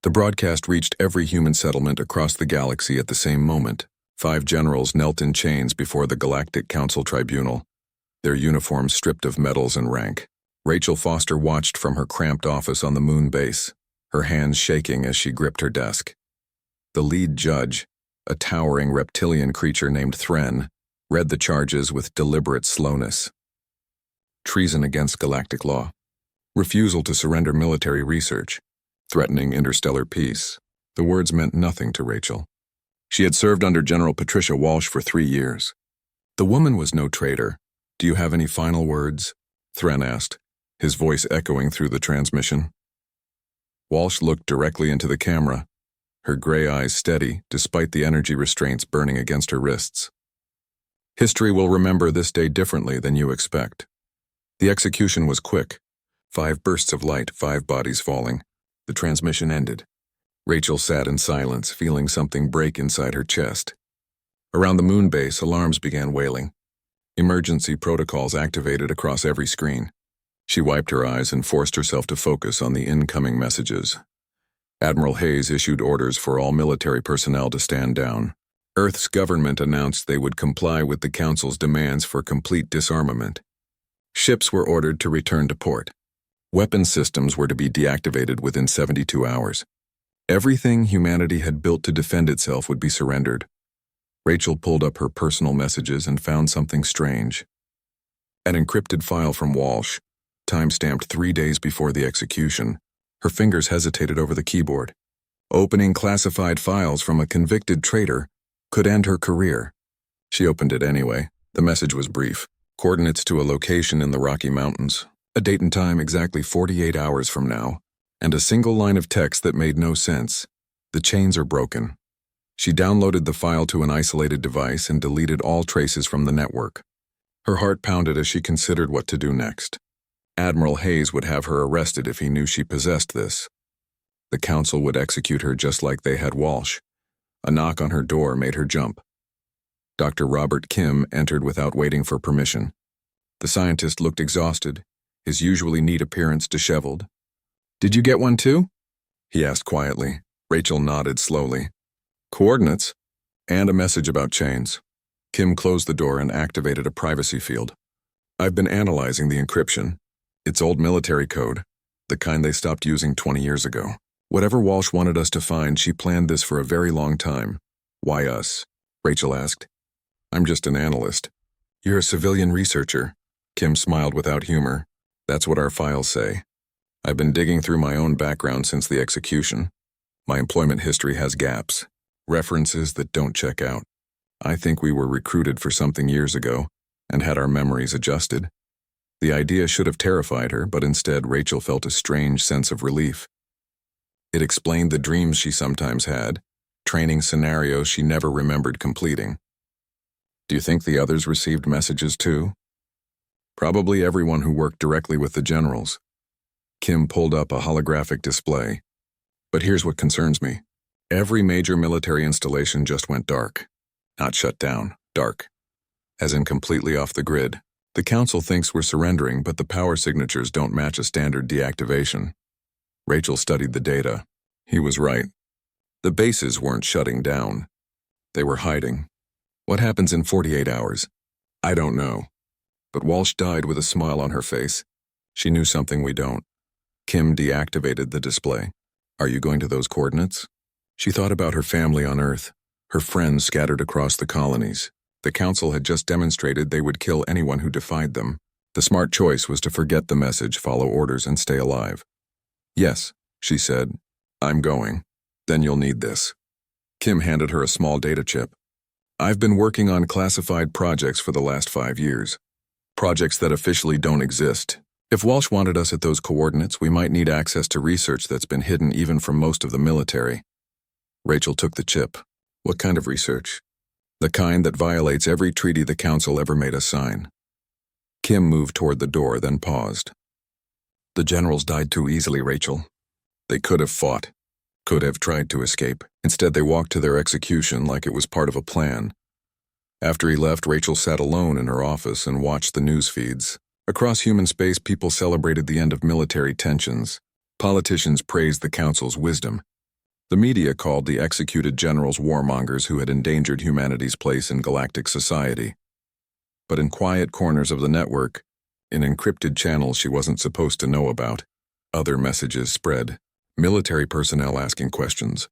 The broadcast reached every human settlement across the galaxy at the same moment. 5 generals knelt in chains before the Galactic Council Tribunal, their uniforms stripped of medals and rank. Rachel Foster watched from her cramped office on the moon base, her hands shaking as she gripped her desk. The lead judge, a towering reptilian creature named Thren, read the charges with deliberate slowness. Treason against galactic law. Refusal to surrender military research. Threatening interstellar peace. The words meant nothing to Rachel. She had served under General Patricia Walsh for 3 years. The woman was no traitor. "Do you have any final words?" Thren asked, his voice echoing through the transmission. Walsh looked directly into the camera, her gray eyes steady despite the energy restraints burning against her wrists. "History will remember this day differently than you expect." The execution was quick. 5 bursts of light, 5 bodies falling. The transmission ended. Rachel sat in silence, feeling something break inside her chest. Around the moon base, alarms began wailing. Emergency protocols activated across every screen. She wiped her eyes and forced herself to focus on the incoming messages. Admiral Hayes issued orders for all military personnel to stand down. Earth's government announced they would comply with the Council's demands for complete disarmament. Ships were ordered to return to port. Weapon systems were to be deactivated within 72 hours. Everything humanity had built to defend itself would be surrendered. Rachel pulled up her personal messages and found something strange. An encrypted file from Walsh, time-stamped 3 days before the execution. Her fingers hesitated over the keyboard. Opening classified files from a convicted traitor could end her career. She opened it anyway. The message was brief. Coordinates to a location in the Rocky Mountains. A date and time exactly 48 hours from now, and a single line of text that made no sense. "The chains are broken." She downloaded the file to an isolated device and deleted all traces from the network. Her heart pounded as she considered what to do next. Admiral Hayes would have her arrested if he knew she possessed this. The Council would execute her just like they had Walsh. A knock on her door made her jump. Dr. Robert Kim entered without waiting for permission. The scientist looked exhausted, his usually neat appearance disheveled. "Did you get one too?" he asked quietly. Rachel nodded slowly. "Coordinates, and a message about chains." Kim closed the door and activated a privacy field. "I've been analyzing the encryption. It's old military code, the kind they stopped using 20 years ago. Whatever Walsh wanted us to find, she planned this for a very long time." "Why us?" Rachel asked. "I'm just an analyst." "You're a civilian researcher." Kim smiled without humor. "That's what our files say. I've been digging through my own background since the execution. My employment history has gaps, references that don't check out. I think we were recruited for something years ago and had our memories adjusted." The idea should have terrified her, but instead Rachel felt a strange sense of relief. It explained the dreams she sometimes had, training scenarios she never remembered completing. "Do you think the others received messages too?" "Probably everyone who worked directly with the generals." Kim pulled up a holographic display. "But here's what concerns me. Every major military installation just went dark. Not shut down, dark. As in completely off the grid. The Council thinks we're surrendering, but the power signatures don't match a standard deactivation." Rachel studied the data. He was right. The bases weren't shutting down. They were hiding. "What happens in 48 hours? "I don't know." But Walsh died with a smile on her face. She knew something we don't. Kim deactivated the display. "Are you going to those coordinates?" She thought about her family on Earth, her friends scattered across the colonies. The Council had just demonstrated they would kill anyone who defied them. The smart choice was to forget the message, follow orders, and stay alive. "Yes," she said. "I'm going. Then you'll need this." Kim handed her a small data chip. "I've been working on classified projects for the last 5 years. Projects that officially don't exist. If Walsh wanted us at those coordinates, we might need access to research that's been hidden even from most of the military." Rachel took the chip. "What kind of research?" "The kind that violates every treaty the Council ever made us sign." Kim moved toward the door, then paused. "The generals died too easily, Rachel. They could have fought, could have tried to escape. Instead, they walked to their execution like it was part of a plan." After he left, Rachel sat alone in her office and watched the news feeds. Across human space, people celebrated the end of military tensions. Politicians praised the Council's wisdom. The media called the executed generals warmongers who had endangered humanity's place in galactic society. But in quiet corners of the network, in encrypted channels she wasn't supposed to know about, other messages spread. Military personnel asking questions.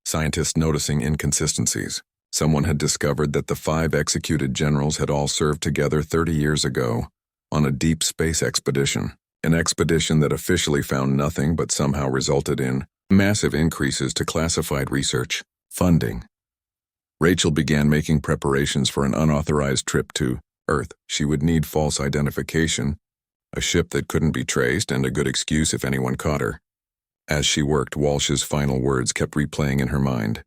Scientists noticing inconsistencies. Someone had discovered that the 5 executed generals had all served together 30 years ago on a deep space expedition. An expedition that officially found nothing but somehow resulted in massive increases to classified research funding. Rachel began making preparations for an unauthorized trip to Earth. She would need false identification, a ship that couldn't be traced, and a good excuse if anyone caught her. As she worked, Walsh's final words kept replaying in her mind.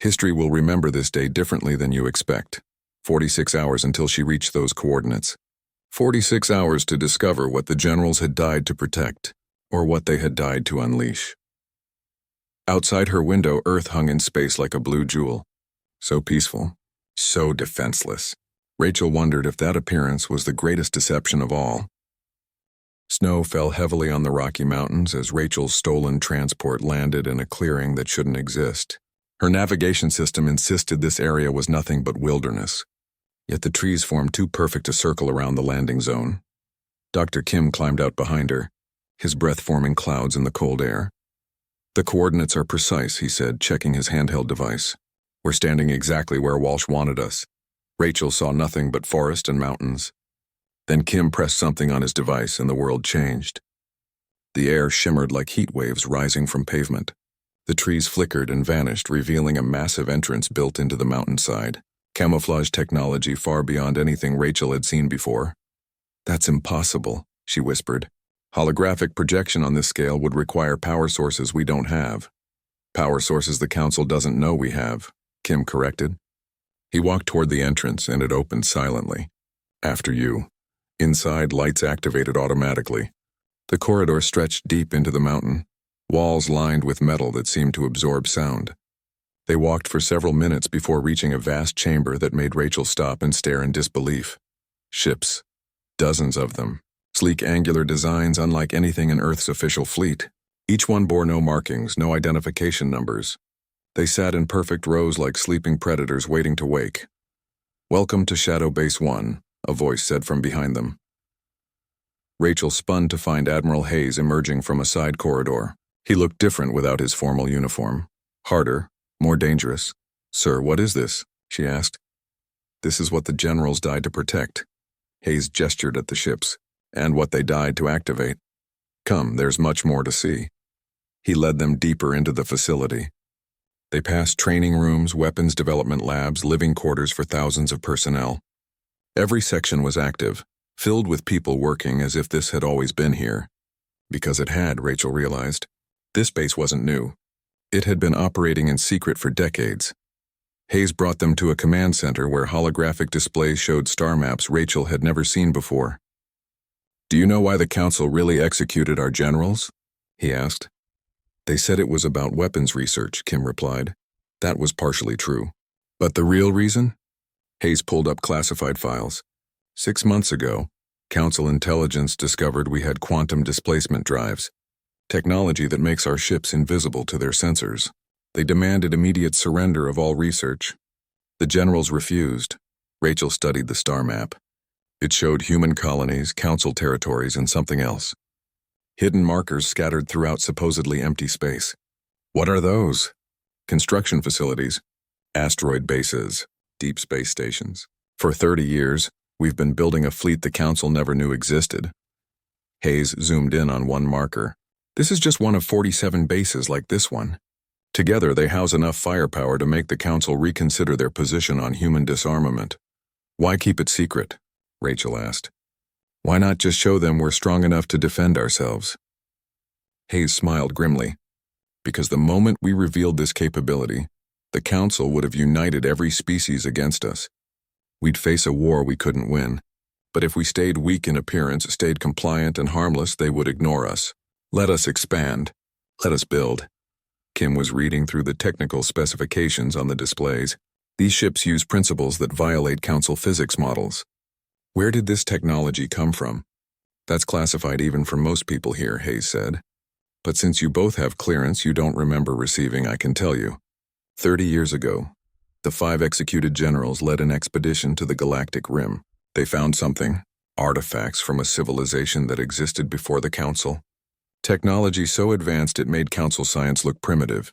History will remember this day differently than you expect. 46 hours until she reached those coordinates. 46 hours to discover what the generals had died to protect, or what they had died to unleash. Outside her window, Earth hung in space like a blue jewel. So peaceful, so defenseless. Rachel wondered if that appearance was the greatest deception of all. Snow fell heavily on the Rocky Mountains as Rachel's stolen transport landed in a clearing that shouldn't exist. Her navigation system insisted this area was nothing but wilderness. Yet the trees formed too perfect a circle around the landing zone. Dr. Kim climbed out behind her, his breath forming clouds in the cold air. "The coordinates are precise," he said, checking his handheld device. "We're standing exactly where Walsh wanted us." Rachel saw nothing but forest and mountains. Then Kim pressed something on his device and the world changed. The air shimmered like heat waves rising from pavement. The trees flickered and vanished, revealing a massive entrance built into the mountainside. Camouflage technology far beyond anything Rachel had seen before. "That's impossible," she whispered. "Holographic projection on this scale would require power sources we don't have." "Power sources the Council doesn't know we have," Kim corrected. He walked toward the entrance and it opened silently. "After you." Inside, lights activated automatically. The corridor stretched deep into the mountain, walls lined with metal that seemed to absorb sound. They walked for several minutes before reaching a vast chamber that made Rachel stop and stare in disbelief. Ships. Dozens of them. Sleek angular designs unlike anything in Earth's official fleet. Each one bore no markings, no identification numbers. They sat in perfect rows like sleeping predators waiting to wake. "Welcome to Shadow Base 1, a voice said from behind them. Rachel spun to find Admiral Hayes emerging from a side corridor. He looked different without his formal uniform. Harder, more dangerous. "Sir, what is this?" she asked. "This is what the generals died to protect." Hayes gestured at the ships, "and what they died to activate. Come, there's much more to see." He led them deeper into the facility. They passed training rooms, weapons development labs, living quarters for thousands of personnel. Every section was active, filled with people working as if this had always been here. Because it had, Rachel realized. This base wasn't new. It had been operating in secret for decades. Hayes brought them to a command center where holographic displays showed star maps Rachel had never seen before. "Do you know why the Council really executed our generals?" he asked. "They said it was about weapons research," Kim replied. That was partially true. But the real reason? Hayes pulled up classified files. 6 months ago, Council intelligence discovered we had quantum displacement drives, technology that makes our ships invisible to their sensors. They demanded immediate surrender of all research. The generals refused. Rachel studied the star map. It showed human colonies, Council territories, and something else. Hidden markers scattered throughout supposedly empty space. What are those? Construction facilities, asteroid bases, deep space stations. For 30 years, we've been building a fleet the Council never knew existed. Hayes zoomed in on one marker. This is just one of 47 bases like this one. Together, they house enough firepower to make the Council reconsider their position on human disarmament. Why keep it secret? Rachel asked. Why not just show them we're strong enough to defend ourselves? Hayes smiled grimly. Because the moment we revealed this capability, the Council would have united every species against us. We'd face a war we couldn't win. But if we stayed weak in appearance, stayed compliant and harmless, they would ignore us. Let us expand. Let us build. Kim was reading through the technical specifications on the displays. These ships use principles that violate Council physics models. Where did this technology come from? That's classified even for most people here, Hayes said. But since you both have clearance you don't remember receiving, I can tell you. 30 years ago, the 5 executed generals led an expedition to the Galactic Rim. They found something, artifacts from a civilization that existed before the Council. Technology so advanced it made Council science look primitive.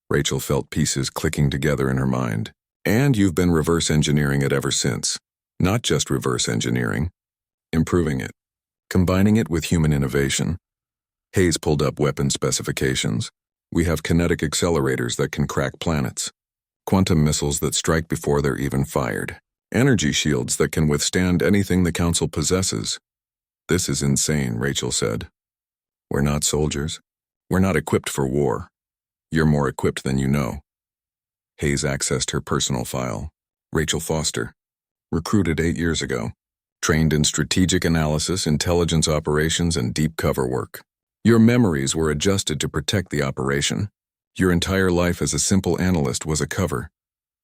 Rachel felt pieces clicking together in her mind. And you've been reverse engineering it ever since. Not just reverse engineering, improving it, combining it with human innovation. Hayes pulled up weapon specifications. We have kinetic accelerators that can crack planets, quantum missiles that strike before they're even fired, energy shields that can withstand anything the Council possesses. This is insane, Rachel said. We're not soldiers. We're not equipped for war. You're more equipped than you know. Hayes accessed her personal file. Rachel Foster. Recruited 8 years ago. Trained in strategic analysis, intelligence operations, and deep cover work. Your memories were adjusted to protect the operation. Your entire life as a simple analyst was a cover.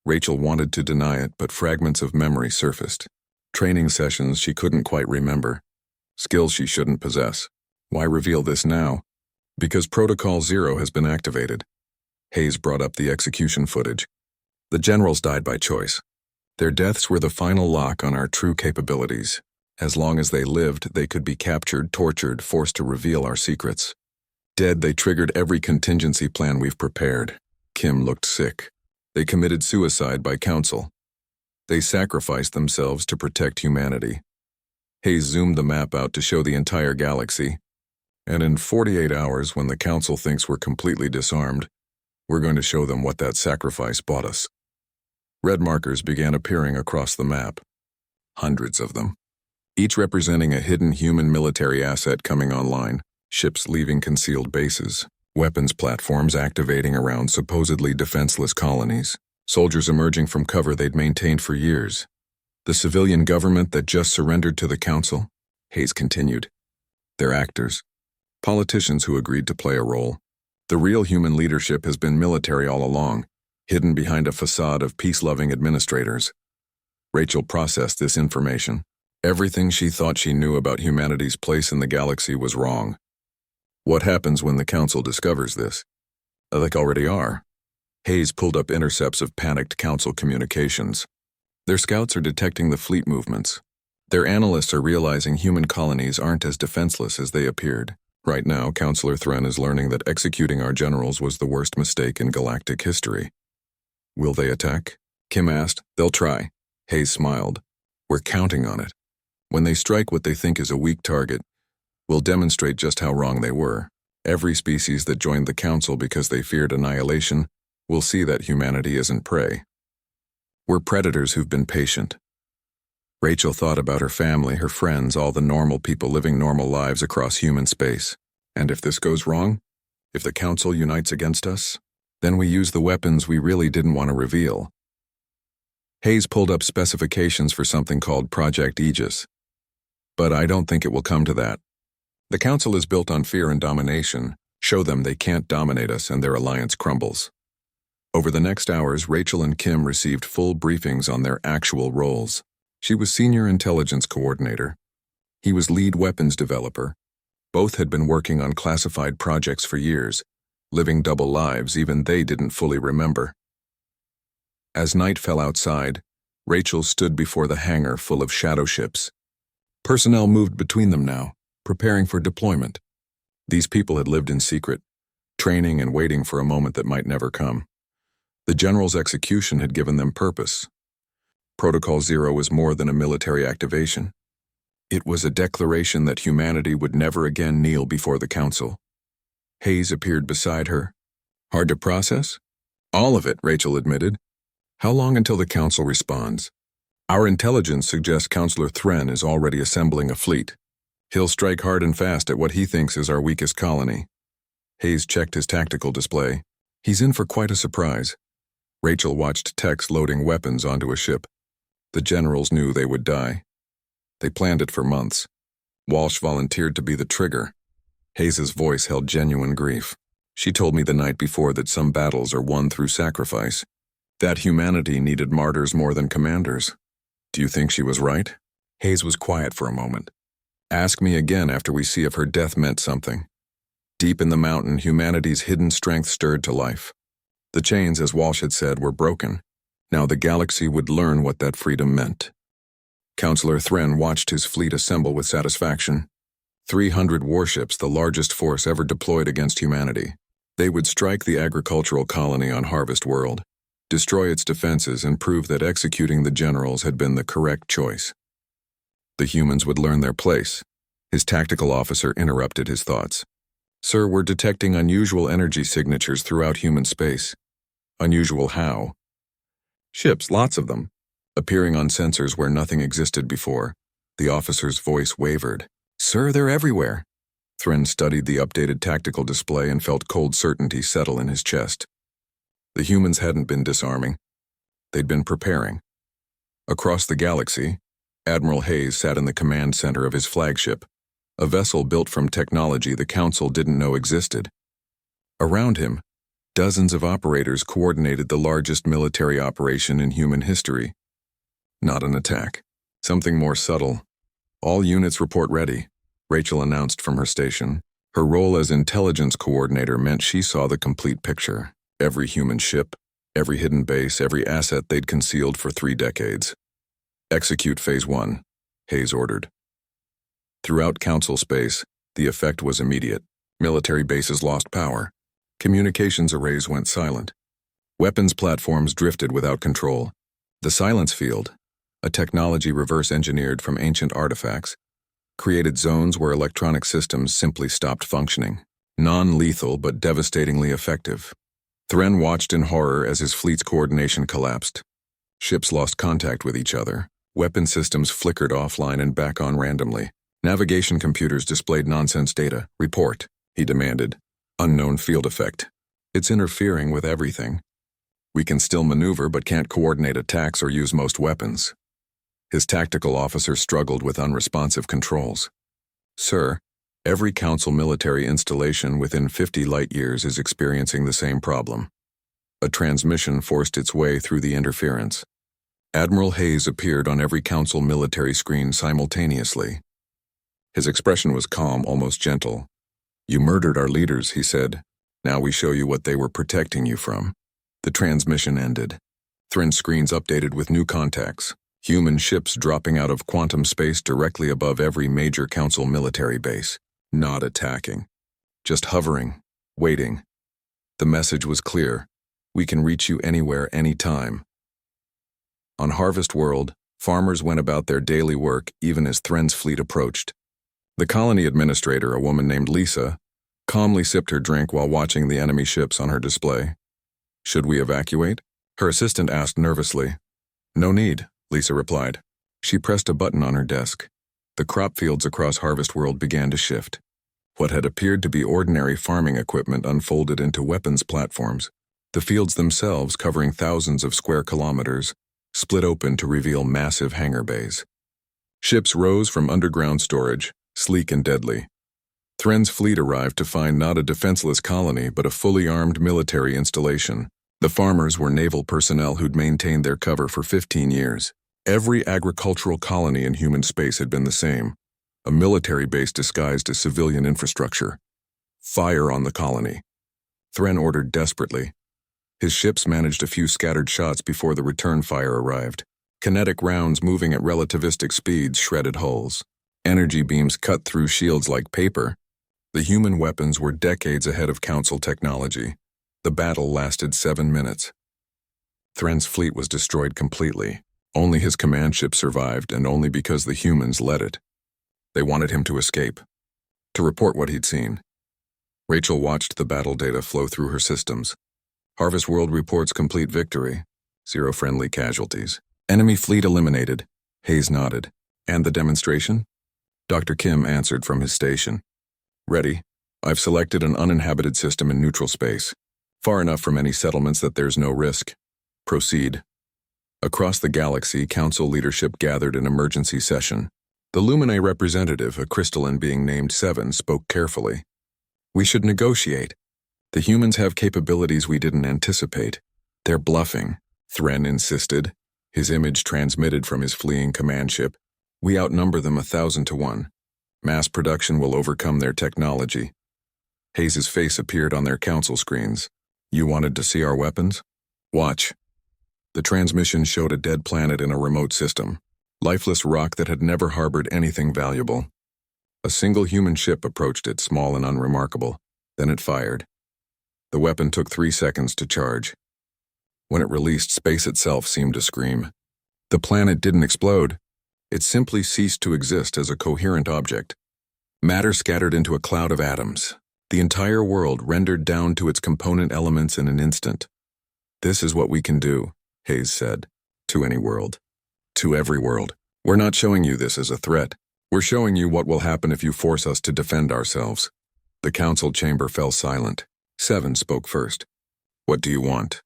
Rachel wanted to deny it, but fragments of memory surfaced. Training sessions she couldn't quite remember. Skills she shouldn't possess. Why reveal this now? Because Protocol Zero has been activated. Hayes brought up the execution footage. The generals died by choice. Their deaths were the final lock on our true capabilities. As long as they lived, they could be captured, tortured, forced to reveal our secrets. Dead, they triggered every contingency plan we've prepared. Kim looked sick. They committed suicide by council. They sacrificed themselves to protect humanity. Hayes zoomed the map out to show the entire galaxy. And in 48 hours, when the council thinks we're completely disarmed, we're going to show them what that sacrifice bought us. Red markers began appearing across the map. Hundreds of them. Each representing a hidden human military asset coming online, ships leaving concealed bases, weapons platforms activating around supposedly defenseless colonies, soldiers emerging from cover they'd maintained for years. The civilian government that just surrendered to the council, Hayes continued. They're actors. Politicians who agreed to play a role. The real human leadership has been military all along, hidden behind a facade of peace-loving administrators. Rachel processed this information. Everything she thought she knew about humanity's place in the galaxy was wrong. What happens when the Council discovers this? They already are. Hayes pulled up intercepts of panicked Council communications. Their scouts are detecting the fleet movements. Their analysts are realizing human colonies aren't as defenseless as they appeared. Right now, Counselor Thren is learning that executing our generals was the worst mistake in galactic history. Will they attack? Kim asked. They'll try. Hayes smiled. We're counting on it. When they strike what they think is a weak target, we'll demonstrate just how wrong they were. Every species that joined the Council because they feared annihilation will see that humanity isn't prey. We're predators who've been patient. Rachel thought about her family, her friends, all the normal people living normal lives across human space. And if this goes wrong, if the Council unites against us, then we use the weapons we really didn't want to reveal. Hayes pulled up specifications for something called Project Aegis. But I don't think it will come to that. The Council is built on fear and domination. Show them they can't dominate us and their alliance crumbles. Over the next hours, Rachel and Kim received full briefings on their actual roles. She was Senior Intelligence Coordinator. He was Lead Weapons Developer. Both had been working on classified projects for years, living double lives even they didn't fully remember. As night fell outside, Rachel stood before the hangar full of shadow ships. Personnel moved between them now, preparing for deployment. These people had lived in secret, training and waiting for a moment that might never come. The general's execution had given them purpose. Protocol Zero was more than a military activation. It was a declaration that humanity would never again kneel before the Council. Hayes appeared beside her. Hard to process? All of it, Rachel admitted. How long until the Council responds? Our intelligence suggests Counselor Thren is already assembling a fleet. He'll strike hard and fast at what he thinks is our weakest colony. Hayes checked his tactical display. He's in for quite a surprise. Rachel watched techs loading weapons onto a ship. The generals knew they would die. They planned it for months. Walsh volunteered to be the trigger. Hayes's voice held genuine grief. She told me the night before that some battles are won through sacrifice. That humanity needed martyrs more than commanders. Do you think she was right? Hayes was quiet for a moment. Ask me again after we see if her death meant something. Deep in the mountain, humanity's hidden strength stirred to life. The chains, as Walsh had said, were broken. Now the galaxy would learn what that freedom meant. Counselor Thren watched his fleet assemble with satisfaction. 300 warships, the largest force ever deployed against humanity. They would strike the agricultural colony on Harvest World, destroy its defenses, and prove that executing the generals had been the correct choice. The humans would learn their place. His tactical officer interrupted his thoughts. Sir, we're detecting unusual energy signatures throughout human space. Unusual how? Ships, lots of them, appearing on sensors where nothing existed before. The officer's voice wavered. Sir, they're everywhere. Thren studied the updated tactical display and felt cold certainty settle in his chest. The humans hadn't been disarming. They'd been preparing. Across the galaxy, Admiral Hayes sat in the command center of his flagship, a vessel built from technology the Council didn't know existed. Around him, dozens of operators coordinated the largest military operation in human history. Not an attack. Something more subtle. All units report ready, Rachel announced from her station. Her role as intelligence coordinator meant she saw the complete picture. Every human ship, every hidden base, every asset they'd concealed for 3 decades. Execute Phase 1, Hayes ordered. Throughout Council space, the effect was immediate. Military bases lost power. Communications arrays went silent. Weapons platforms drifted without control. The silence field, a technology reverse-engineered from ancient artifacts, created zones where electronic systems simply stopped functioning. Non-lethal but devastatingly effective. Thren watched in horror as his fleet's coordination collapsed. Ships lost contact with each other. Weapon systems flickered offline and back on randomly. Navigation computers displayed nonsense data. Report, he demanded. Unknown field effect. It's interfering with everything. We can still maneuver but can't coordinate attacks or use most weapons. His tactical officer struggled with unresponsive controls. Sir, every Council military installation within 50 light-years is experiencing the same problem. A transmission forced its way through the interference. Admiral Hayes appeared on every Council military screen simultaneously. His expression was calm, almost gentle. You murdered our leaders, he said. Now we show you what they were protecting you from. The transmission ended. Thren's screens updated with new contacts. Human ships dropping out of quantum space directly above every major Council military base. Not attacking. Just hovering, waiting. The message was clear. We can reach you anywhere, anytime. On Harvest World, farmers went about their daily work even as Thren's fleet approached. The colony administrator, a woman named Lisa, calmly sipped her drink while watching the enemy ships on her display. Should we evacuate? Her assistant asked nervously. No need, Lisa replied. She pressed a button on her desk. The crop fields across Harvest World began to shift. What had appeared to be ordinary farming equipment unfolded into weapons platforms. The fields themselves, covering thousands of square kilometers, split open to reveal massive hangar bays. Ships rose from underground storage, sleek and deadly. Thren's fleet arrived to find not a defenseless colony but a fully armed military installation. The farmers were naval personnel who'd maintained their cover for 15 years. Every agricultural colony in human space had been the same. A military base disguised as civilian infrastructure. Fire on the colony. Thren ordered desperately. His ships managed a few scattered shots before the return fire arrived. Kinetic rounds moving at relativistic speeds shredded hulls. Energy beams cut through shields like paper. The human weapons were decades ahead of Council technology. The battle lasted 7 minutes. Thren's fleet was destroyed completely. Only his command ship survived, and only because the humans let it. They wanted him to escape, to report what he'd seen. Rachel watched the battle data flow through her systems. Harvest World reports complete victory. 0 friendly casualties. Enemy fleet eliminated. Hayes nodded. And the demonstration? Dr. Kim answered from his station. Ready. I've selected an uninhabited system in neutral space. Far enough from any settlements that there's no risk. Proceed. Across the galaxy, Council leadership gathered in emergency session. The Luminae representative, a crystalline being named 7, spoke carefully. We should negotiate. The humans have capabilities we didn't anticipate. They're bluffing, Thren insisted, his image transmitted from his fleeing command ship. We outnumber them 1,000 to 1. Mass production will overcome their technology. Hayes's face appeared on their console screens. You wanted to see our weapons? Watch. The transmission showed a dead planet in a remote system. Lifeless rock that had never harbored anything valuable. A single human ship approached it, small and unremarkable. Then it fired. The weapon took 3 seconds to charge. When it released, space itself seemed to scream. The planet didn't explode. It simply ceased to exist as a coherent object. Matter scattered into a cloud of atoms. The entire world rendered down to its component elements in an instant. This is what we can do, Hayes said. To any world. To every world. We're not showing you this as a threat. We're showing you what will happen if you force us to defend ourselves. The council chamber fell silent. Seven spoke first. What do you want?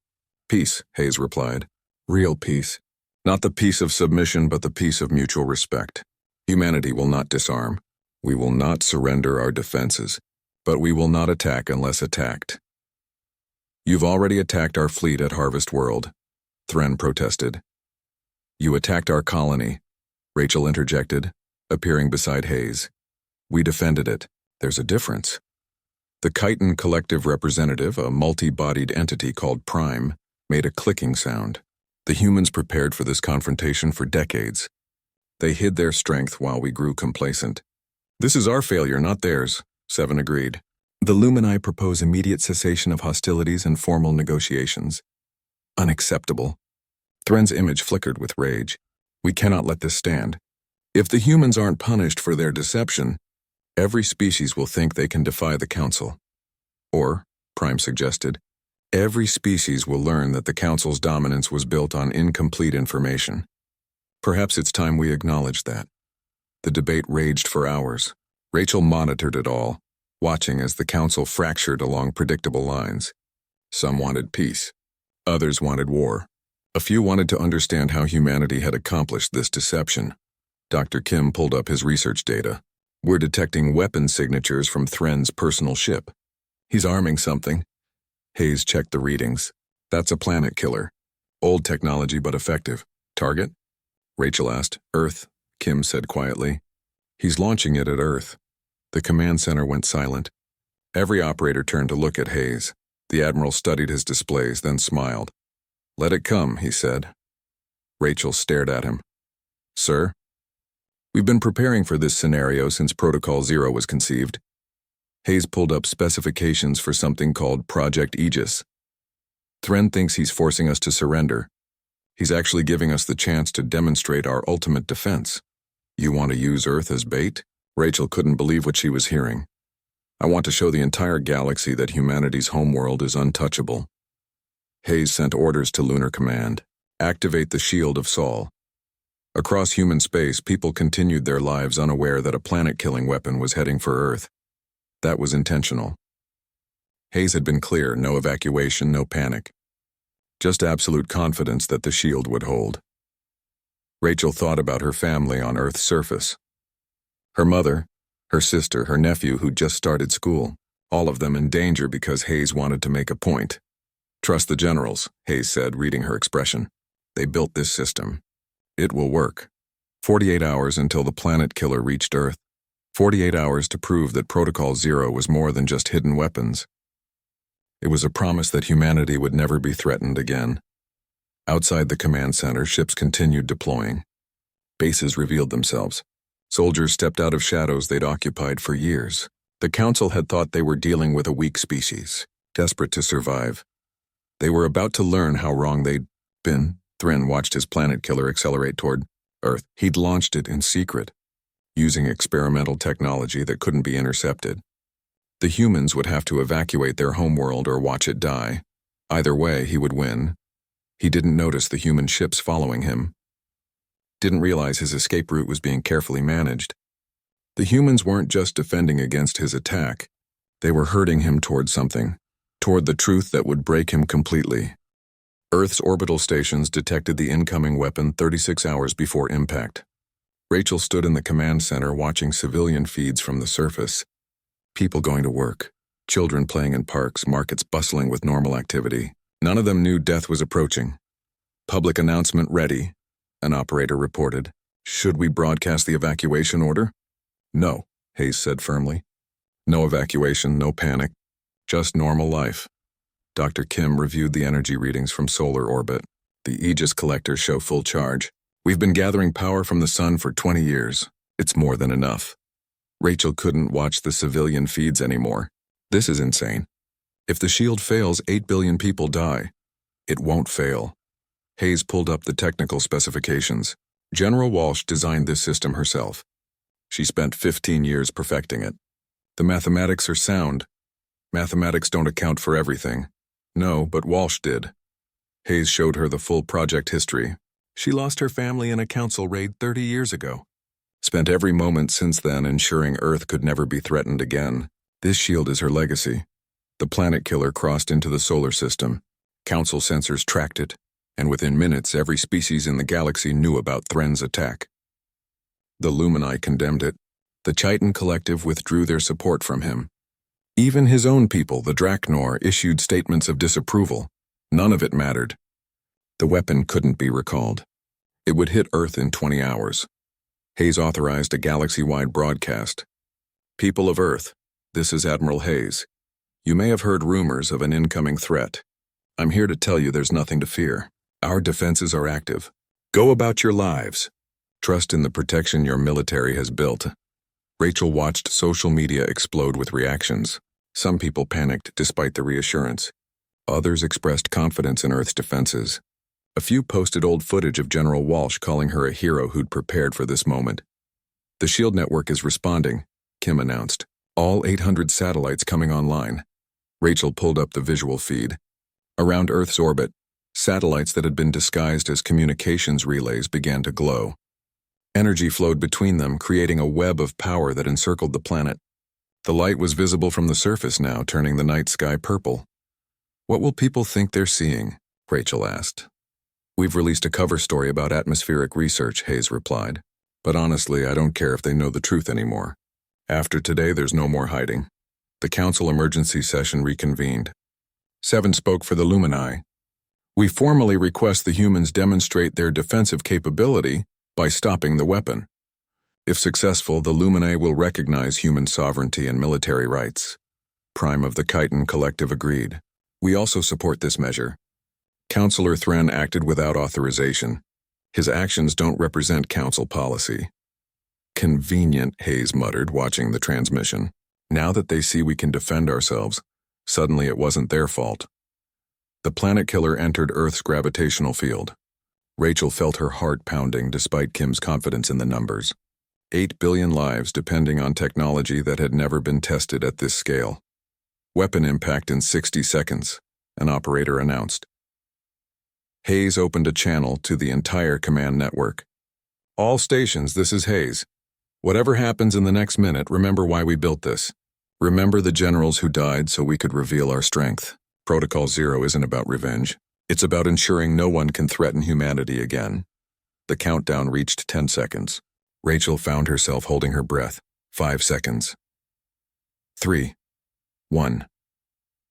Peace, Hayes replied. Real peace. Not the peace of submission, but the peace of mutual respect. Humanity will not disarm. We will not surrender our defenses. But we will not attack unless attacked. You've already attacked our fleet at Harvest World, Thren protested. You attacked our colony, Rachel interjected, appearing beside Hayes. We defended it. There's a difference. The chitin collective representative, a multi-bodied entity called Prime, made a clicking sound. The humans prepared for this confrontation for decades. They hid their strength while we grew complacent. This is our failure, not theirs, Seven agreed. The Lumini propose immediate cessation of hostilities and formal negotiations. Unacceptable. Thren's image flickered with rage. We cannot let this stand. If the humans aren't punished for their deception, every species will think they can defy the Council. Or, Prime suggested, every species will learn that the Council's dominance was built on incomplete information. Perhaps it's time we acknowledge that. The debate raged for hours. Rachel monitored it all, watching as the Council fractured along predictable lines. Some wanted peace. Others wanted war. A few wanted to understand how humanity had accomplished this deception. Dr. Kim pulled up his research data. We're detecting weapon signatures from Thren's personal ship. He's arming something. Hayes checked the readings. That's a planet killer. Old technology but effective. Target? Rachel asked. Earth, Kim said quietly. He's launching it at Earth. The command center went silent. Every operator turned to look at Hayes. The Admiral studied his displays, then smiled. Let it come, he said. Rachel stared at him. Sir? We've been preparing for this scenario since Protocol Zero was conceived. Hayes pulled up specifications for something called Project Aegis. Thren thinks he's forcing us to surrender. He's actually giving us the chance to demonstrate our ultimate defense. You want to use Earth as bait? Rachel couldn't believe what she was hearing. I want to show the entire galaxy that humanity's homeworld is untouchable. Hayes sent orders to Lunar Command. Activate the Shield of Sol. Across human space, people continued their lives unaware that a planet-killing weapon was heading for Earth. That was intentional. Hayes had been clear, no evacuation, no panic. Just absolute confidence that the shield would hold. Rachel thought about her family on Earth's surface. Her mother, her sister, her nephew who'd just started school, all of them in danger because Hayes wanted to make a point. Trust the generals, Hayes said, reading her expression. They built this system. It will work. 48 hours until the planet killer reached Earth. 48 hours to prove that Protocol Zero was more than just hidden weapons. It was a promise that humanity would never be threatened again. Outside the command center, ships continued deploying. Bases revealed themselves. Soldiers stepped out of shadows they'd occupied for years. The Council had thought they were dealing with a weak species, desperate to survive. They were about to learn how wrong they'd been. Thren watched his planet killer accelerate toward Earth. He'd launched it in secret, using experimental technology that couldn't be intercepted. The humans would have to evacuate their homeworld or watch it die. Either way, he would win. He didn't notice the human ships following him. Didn't realize his escape route was being carefully managed. The humans weren't just defending against his attack. They were herding him toward something, toward the truth that would break him completely. Earth's orbital stations detected the incoming weapon 36 hours before impact. Rachel stood in the command center watching civilian feeds from the surface. People going to work, children playing in parks, markets bustling with normal activity. None of them knew death was approaching. Public announcement ready, an operator reported. Should we broadcast the evacuation order? No, Hayes said firmly. No evacuation, no panic, just normal life. Dr. Kim reviewed the energy readings from solar orbit. The Aegis collectors show full charge. We've been gathering power from the sun for 20 years. It's more than enough. Rachel couldn't watch the civilian feeds anymore. This is insane. If the shield fails, 8 billion people die. It won't fail. Hayes pulled up the technical specifications. General Walsh designed this system herself. She spent 15 years perfecting it. The mathematics are sound. Mathematics don't account for everything. No, but Walsh did. Hayes showed her the full project history. She lost her family in a council raid 30 years ago. Spent every moment since then ensuring Earth could never be threatened again. This shield is her legacy. The planet killer crossed into the solar system. Council sensors tracked it, and within minutes every species in the galaxy knew about Thren's attack. The Lumini condemned it. The Chiton Collective withdrew their support from him. Even his own people, the Draknor, issued statements of disapproval. None of it mattered. The weapon couldn't be recalled. It would hit Earth in 20 hours. Hayes authorized a galaxy-wide broadcast. People of Earth, this is Admiral Hayes. You may have heard rumors of an incoming threat. I'm here to tell you there's nothing to fear. Our defenses are active. Go about your lives. Trust in the protection your military has built. Rachel watched social media explode with reactions. Some people panicked despite the reassurance. Others expressed confidence in Earth's defenses. A few posted old footage of General Walsh calling her a hero who'd prepared for this moment. The SHIELD network is responding, Kim announced. All 800 satellites coming online. Rachel pulled up the visual feed. Around Earth's orbit, satellites that had been disguised as communications relays began to glow. Energy flowed between them, creating a web of power that encircled the planet. The light was visible from the surface now, turning the night sky purple. What will people think they're seeing? Rachel asked. We've released a cover story about atmospheric research, Hayes replied. But honestly, I don't care if they know the truth anymore. After today, there's no more hiding. The Council emergency session reconvened. Seven spoke for the Lumini. We formally request the humans demonstrate their defensive capability by stopping the weapon. If successful, the Lumini will recognize human sovereignty and military rights. Prime of the Chiton Collective agreed. We also support this measure. Councillor Thren acted without authorization. His actions don't represent Council policy. Convenient, Hayes muttered, watching the transmission. Now that they see we can defend ourselves, suddenly it wasn't their fault. The planet killer entered Earth's gravitational field. Rachel felt her heart pounding despite Kim's confidence in the numbers. 8 billion lives depending on technology that had never been tested at this scale. Weapon impact in 60 seconds, an operator announced. Hayes opened a channel to the entire command network. All stations, this is Hayes. Whatever happens in the next minute, remember why we built this. Remember the generals who died so we could reveal our strength. Protocol Zero isn't about revenge. It's about ensuring no one can threaten humanity again. The countdown reached 10 seconds. Rachel found herself holding her breath. 5 seconds. 3. 1.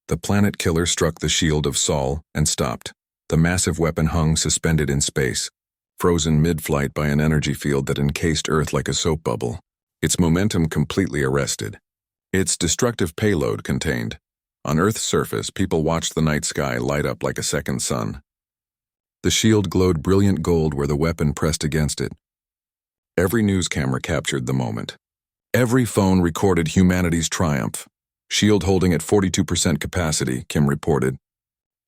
The planet killer struck the shield of Sol and stopped. The massive weapon hung suspended in space, frozen mid-flight by an energy field that encased Earth like a soap bubble. Its momentum completely arrested. Its destructive payload contained. On Earth's surface, people watched the night sky light up like a second sun. The shield glowed brilliant gold where the weapon pressed against it. Every news camera captured the moment. Every phone recorded humanity's triumph. Shield holding at 42% capacity, Kim reported.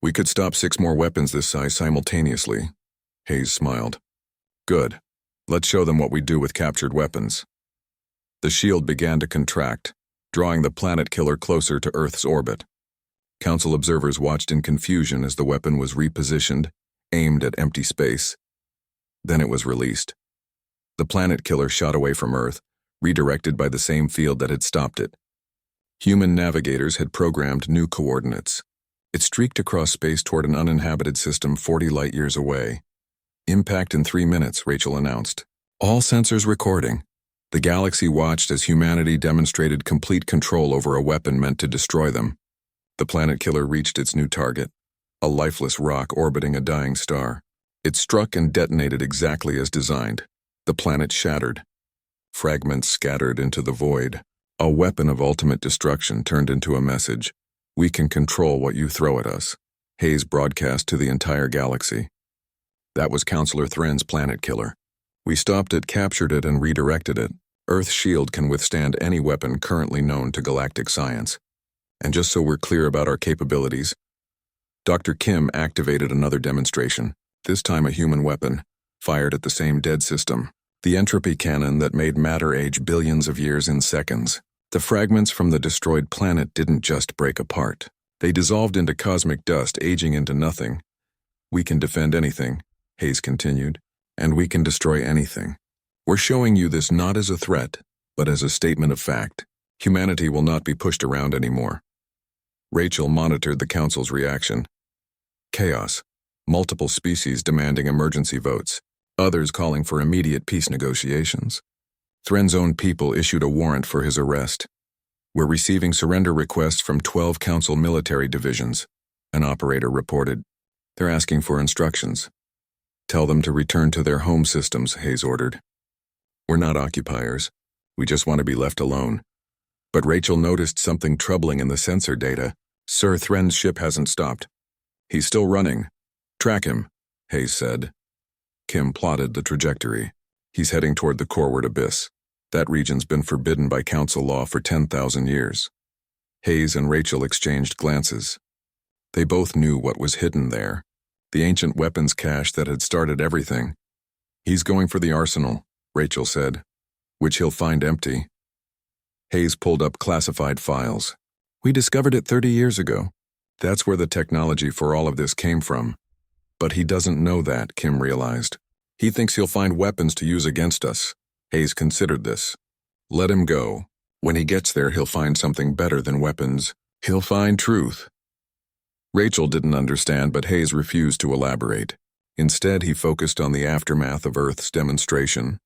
We could stop 6 more weapons this size simultaneously. Hayes smiled. Good. Let's show them what we do with captured weapons. The shield began to contract, drawing the planet killer closer to Earth's orbit. Council observers watched in confusion as the weapon was repositioned, aimed at empty space. Then it was released. The planet killer shot away from Earth, redirected by the same field that had stopped it. Human navigators had programmed new coordinates. It streaked across space toward an uninhabited system 40 light-years away. Impact in 3 minutes, Rachel announced. All sensors recording. The galaxy watched as humanity demonstrated complete control over a weapon meant to destroy them. The planet killer reached its new target, a lifeless rock orbiting a dying star. It struck and detonated exactly as designed. The planet shattered. Fragments scattered into the void. A weapon of ultimate destruction turned into a message. We can control what you throw at us. Hayes broadcast to the entire galaxy. That was Counselor Thren's planet killer. We stopped it, captured it, and redirected it. Earth's shield can withstand any weapon currently known to galactic science. And just so we're clear about our capabilities, Dr. Kim activated another demonstration, this time a human weapon, fired at the same dead system. The entropy cannon that made matter age billions of years in seconds. The fragments from the destroyed planet didn't just break apart. They dissolved into cosmic dust, aging into nothing. We can defend anything, Hayes continued, and we can destroy anything. We're showing you this not as a threat, but as a statement of fact. Humanity will not be pushed around anymore. Rachel monitored the Council's reaction. Chaos. Multiple species demanding emergency votes. Others calling for immediate peace negotiations. Thren's own people issued a warrant for his arrest. We're receiving surrender requests from 12 Council military divisions, an operator reported. They're asking for instructions. Tell them to return to their home systems, Hayes ordered. We're not occupiers. We just want to be left alone. But Rachel noticed something troubling in the sensor data. Sir, Thren's ship hasn't stopped. He's still running. Track him, Hayes said. Kim plotted the trajectory. He's heading toward the coreward abyss. That region's been forbidden by Council law for 10,000 years. Hayes and Rachel exchanged glances. They both knew what was hidden there. The ancient weapons cache that had started everything. He's going for the arsenal, Rachel said, which he'll find empty. Hayes pulled up classified files. We discovered it 30 years ago. That's where the technology for all of this came from. But he doesn't know that, Kim realized. He thinks he'll find weapons to use against us. Hayes considered this. Let him go. When he gets there, he'll find something better than weapons. He'll find truth. Rachel didn't understand, but Hayes refused to elaborate. Instead, he focused on the aftermath of Earth's demonstration.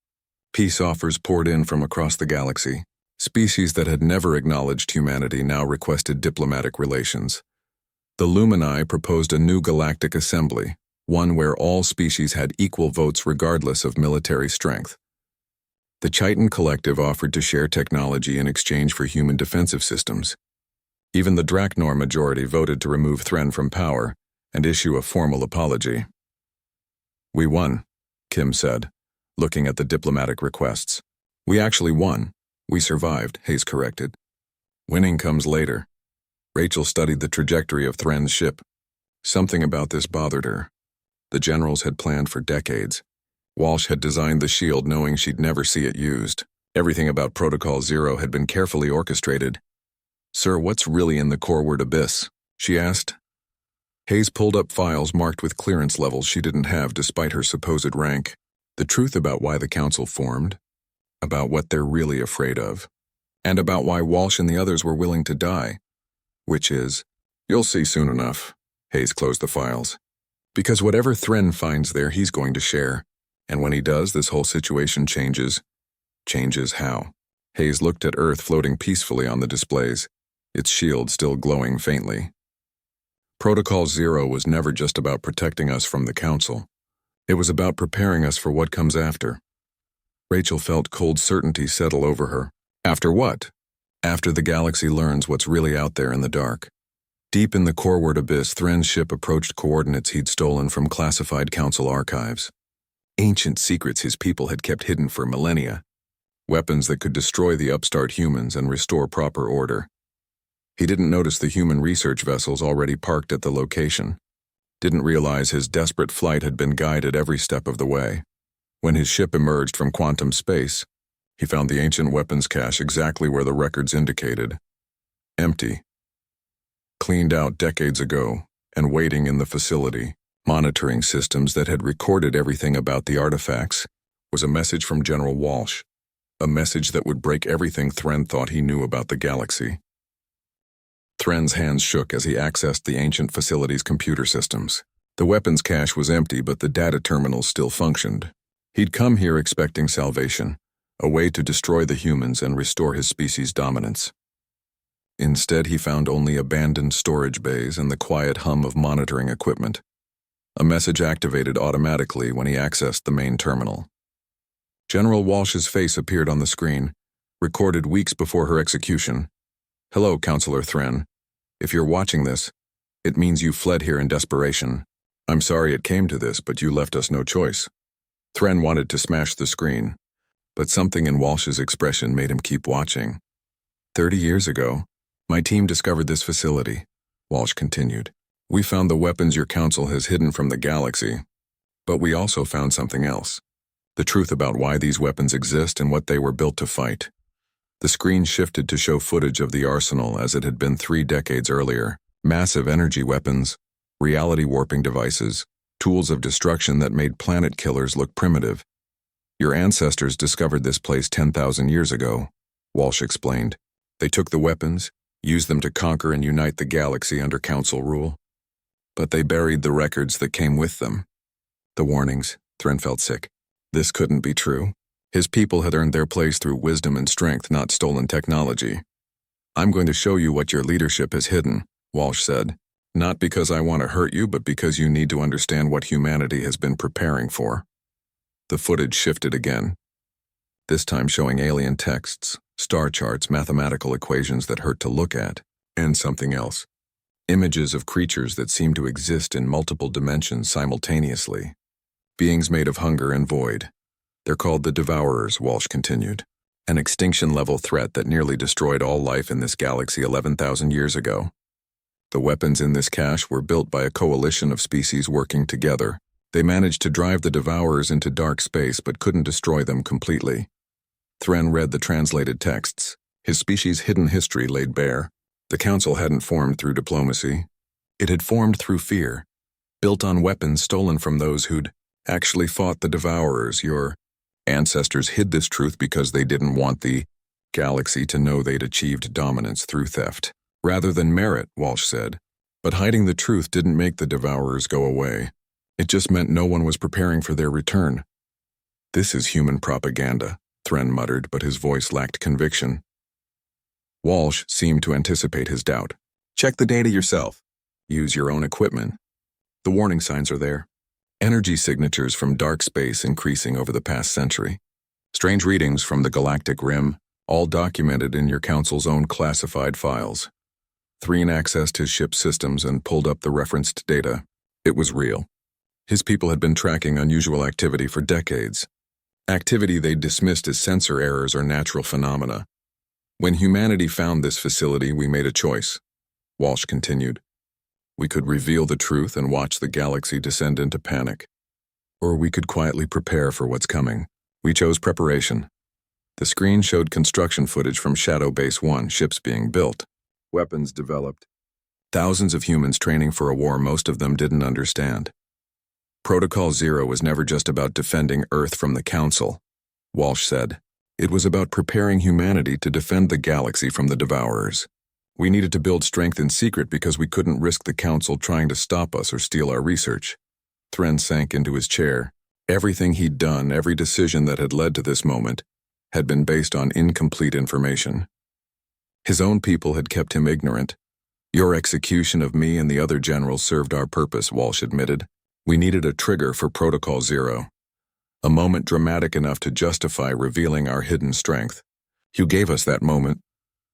Peace offers poured in from across the galaxy. Species that had never acknowledged humanity now requested diplomatic relations. The Lumini proposed a new galactic assembly, one where all species had equal votes regardless of military strength. The Chiton Collective offered to share technology in exchange for human defensive systems. Even the Draknor majority voted to remove Thren from power and issue a formal apology. We won, Kim said, looking at the diplomatic requests. We actually won. We survived, Hayes corrected. Winning comes later. Rachel studied the trajectory of Thren's ship. Something about this bothered her. The generals had planned for decades. Walsh had designed the shield knowing she'd never see it used. Everything about Protocol Zero had been carefully orchestrated. Sir, what's really in the coreward abyss? She asked. Hayes pulled up files marked with clearance levels she didn't have despite her supposed rank. The truth about why the Council formed, about what they're really afraid of, and about why Walsh and the others were willing to die. Which is, you'll see soon enough. Hayes closed the files. Because whatever Thren finds there, he's going to share. And when he does, this whole situation changes. Changes how? Hayes looked at Earth floating peacefully on the displays, its shield still glowing faintly. Protocol Zero was never just about protecting us from the Council. It was about preparing us for what comes after. Rachel felt cold certainty settle over her. After what? After the galaxy learns what's really out there in the dark. Deep in the coreward abyss, Thren's ship approached coordinates he'd stolen from classified Council archives. Ancient secrets his people had kept hidden for millennia. Weapons that could destroy the upstart humans and restore proper order. He didn't notice the human research vessels already parked at the location. Didn't realize his desperate flight had been guided every step of the way. When his ship emerged from quantum space, he found the ancient weapons cache exactly where the records indicated. Empty. Cleaned out decades ago, and waiting in the facility, monitoring systems that had recorded everything about the artifacts, was a message from General Walsh. A message that would break everything Thren thought he knew about the galaxy. Thren's hands shook as he accessed the ancient facility's computer systems. The weapons cache was empty, but the data terminals still functioned. He'd come here expecting salvation, a way to destroy the humans and restore his species' dominance. Instead, he found only abandoned storage bays and the quiet hum of monitoring equipment. A message activated automatically when he accessed the main terminal. General Walsh's face appeared on the screen. recorded weeks before her execution. Hello, Counselor Thren. If you're watching this, it means you fled here in desperation. I'm sorry it came to this, but you left us no choice. Thren wanted to smash the screen, but something in Walsh's expression made him keep watching. 30 years ago, my team discovered this facility, Walsh continued. We found the weapons your council has hidden from the galaxy, but we also found something else. The truth about why these weapons exist and what they were built to fight. The screen shifted to show footage of the arsenal as it had been 3 decades earlier. Massive energy weapons, reality warping devices, tools of destruction that made planet killers look primitive. Your ancestors discovered this place 10,000 years ago, Walsh explained. They took the weapons, used them to conquer and unite the galaxy under council rule. But they buried the records that came with them. The warnings. Thren felt sick. This couldn't be true. His people had earned their place through wisdom and strength, not stolen technology. I'm going to show you what your leadership has hidden, Walsh said. Not because I want to hurt you, but because you need to understand what humanity has been preparing for. The footage shifted again, this time showing alien texts, star charts, mathematical equations that hurt to look at, and something else. Images of creatures that seem to exist in multiple dimensions simultaneously. Beings made of hunger and void. They're called the Devourers, Walsh continued. An extinction-level threat that nearly destroyed all life in this galaxy 11,000 years ago. The weapons in this cache were built by a coalition of species working together. They managed to drive the Devourers into dark space but couldn't destroy them completely. Thren read the translated texts. His species' hidden history laid bare. The Council hadn't formed through diplomacy. It had formed through fear, built on weapons stolen from those who'd actually fought the Devourers. Your ancestors hid this truth because they didn't want the galaxy to know they'd achieved dominance through theft, rather than merit, Walsh said. But hiding the truth didn't make the Devourers go away. It just meant no one was preparing for their return. This is human propaganda, Thren muttered, but his voice lacked conviction. Walsh seemed to anticipate his doubt. Check the data yourself. Use your own equipment. The warning signs are there. Energy signatures from dark space increasing over the past century. Strange readings from the galactic rim, all documented in your council's own classified files. Thren accessed his ship's systems and pulled up the referenced data. It was real. His people had been tracking unusual activity for decades. Activity they dismissed as sensor errors or natural phenomena. When humanity found this facility, we made a choice, Walsh continued. We could reveal the truth and watch the galaxy descend into panic. Or we could quietly prepare for what's coming. We chose preparation. The screen showed construction footage from Shadow Base 1, ships being built, weapons developed. Thousands of humans training for a war most of them didn't understand. Protocol Zero was never just about defending Earth from the Council, Walsh said. It was about preparing humanity to defend the galaxy from the Devourers. We needed to build strength in secret because we couldn't risk the Council trying to stop us or steal our research. Thren sank into his chair. Everything he'd done, every decision that had led to this moment, had been based on incomplete information. His own people had kept him ignorant. Your execution of me and the other generals served our purpose, Walsh admitted. We needed a trigger for Protocol Zero. A moment dramatic enough to justify revealing our hidden strength. You gave us that moment.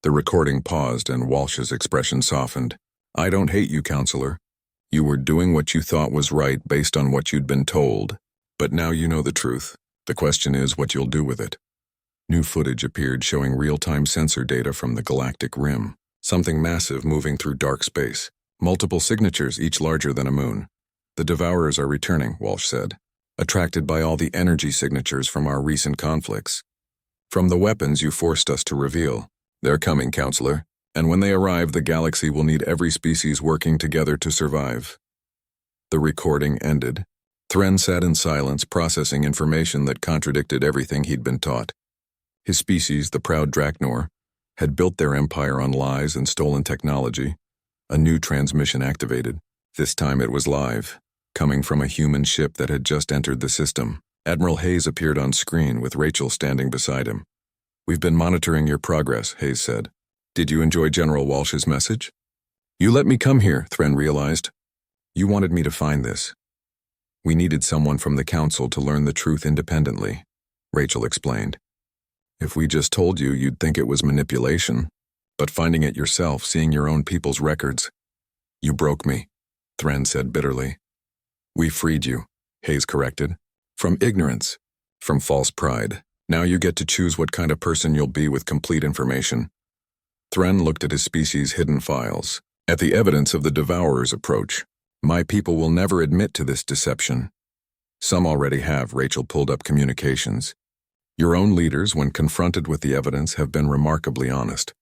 The recording paused and Walsh's expression softened. I don't hate you, Counselor. You were doing what you thought was right based on what you'd been told. But now you know the truth. The question is what you'll do with it. New footage appeared showing real-time sensor data from the galactic rim. Something massive moving through dark space. Multiple signatures, each larger than a moon. The Devourers are returning, Walsh said, attracted by all the energy signatures from our recent conflicts. From the weapons you forced us to reveal. They're coming, Counselor, and when they arrive, the galaxy will need every species working together to survive. The recording ended. Thren sat in silence, processing information that contradicted everything he'd been taught. His species, the proud Draknor, had built their empire on lies and stolen technology. A new transmission activated. This time it was live, coming from a human ship that had just entered the system. Admiral Hayes appeared on screen with Rachel standing beside him. We've been monitoring your progress, Hayes said. Did you enjoy General Walsh's message? You let me come here, Thren realized. You wanted me to find this. We needed someone from the Council to learn the truth independently, Rachel explained. If we just told you, you'd think it was manipulation. But finding it yourself, seeing your own people's records. You broke me, Thren said bitterly. We freed you, Hayes corrected. From ignorance. From false pride. Now you get to choose what kind of person you'll be with complete information. Thren looked at his species' hidden files, at the evidence of the Devourer's approach. My people will never admit to this deception. Some already have, Rachel pulled up communications. Your own leaders, when confronted with the evidence, have been remarkably honest.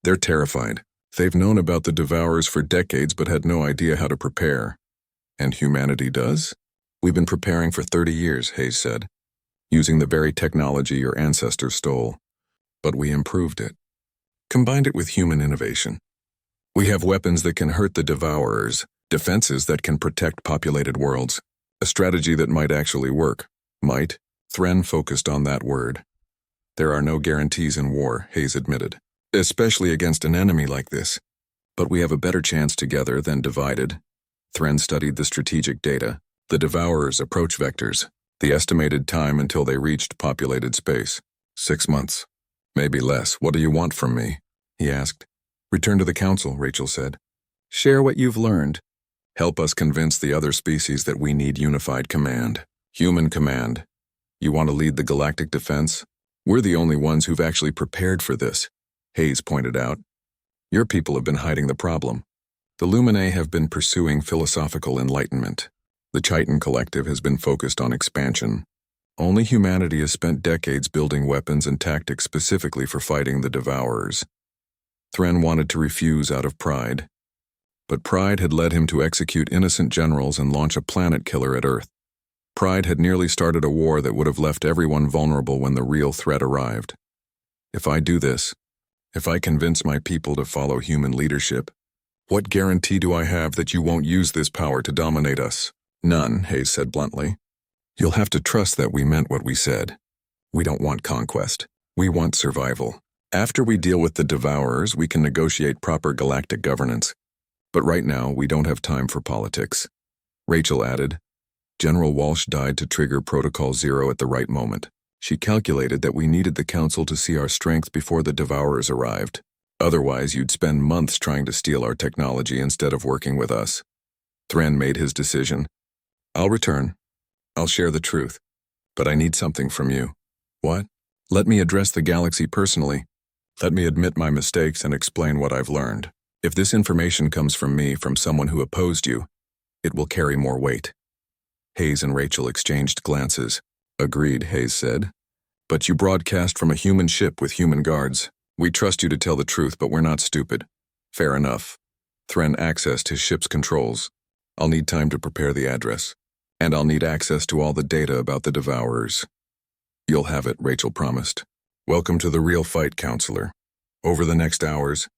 They're terrified. They've known about the Devourers for decades but had no idea how to prepare. And humanity does? We've been preparing for 30 years, Hayes said, using the very technology your ancestors stole. But we improved it. Combined it with human innovation. We have weapons that can hurt the Devourers, defenses that can protect populated worlds. A strategy that might actually work. Might? Thren focused on that word. There are no guarantees in war, Hayes admitted. Especially against an enemy like this. But we have a better chance together than divided. Thren studied the strategic data, the Devourers' approach vectors, the estimated time until they reached populated space. 6 months. Maybe less. What do you want from me? He asked. Return to the council, Rachel said. Share what you've learned. Help us convince the other species that we need unified command. Human command. You want to lead the galactic defense? We're the only ones who've actually prepared for this, Hayes pointed out. Your people have been hiding the problem. The Luminae have been pursuing philosophical enlightenment. The Chiton Collective has been focused on expansion. Only humanity has spent decades building weapons and tactics specifically for fighting the Devourers. Thren wanted to refuse out of pride. But pride had led him to execute innocent generals and launch a planet killer at Earth. Pride had nearly started a war that would have left everyone vulnerable when the real threat arrived. If I do this, if I convince my people to follow human leadership, what guarantee do I have that you won't use this power to dominate us? None, Hayes said bluntly. You'll have to trust that we meant what we said. We don't want conquest. We want survival. After we deal with the Devourers, we can negotiate proper galactic governance. But right now, we don't have time for politics. Rachel added, General Walsh died to trigger Protocol Zero at the right moment. She calculated that we needed the Council to see our strength before the Devourers arrived. Otherwise, you'd spend months trying to steal our technology instead of working with us. Thren made his decision. I'll return. I'll share the truth. But I need something from you. What? Let me address the galaxy personally. Let me admit my mistakes and explain what I've learned. If this information comes from me, from someone who opposed you, it will carry more weight. Hayes and Rachel exchanged glances. Agreed, Hayes said. But you broadcast from a human ship with human guards. We trust you to tell the truth, but we're not stupid. Fair enough. Thren accessed his ship's controls. I'll need time to prepare the address. And I'll need access to all the data about the Devourers. You'll have it, Rachel promised. Welcome to the real fight, Counselor. Over the next hours,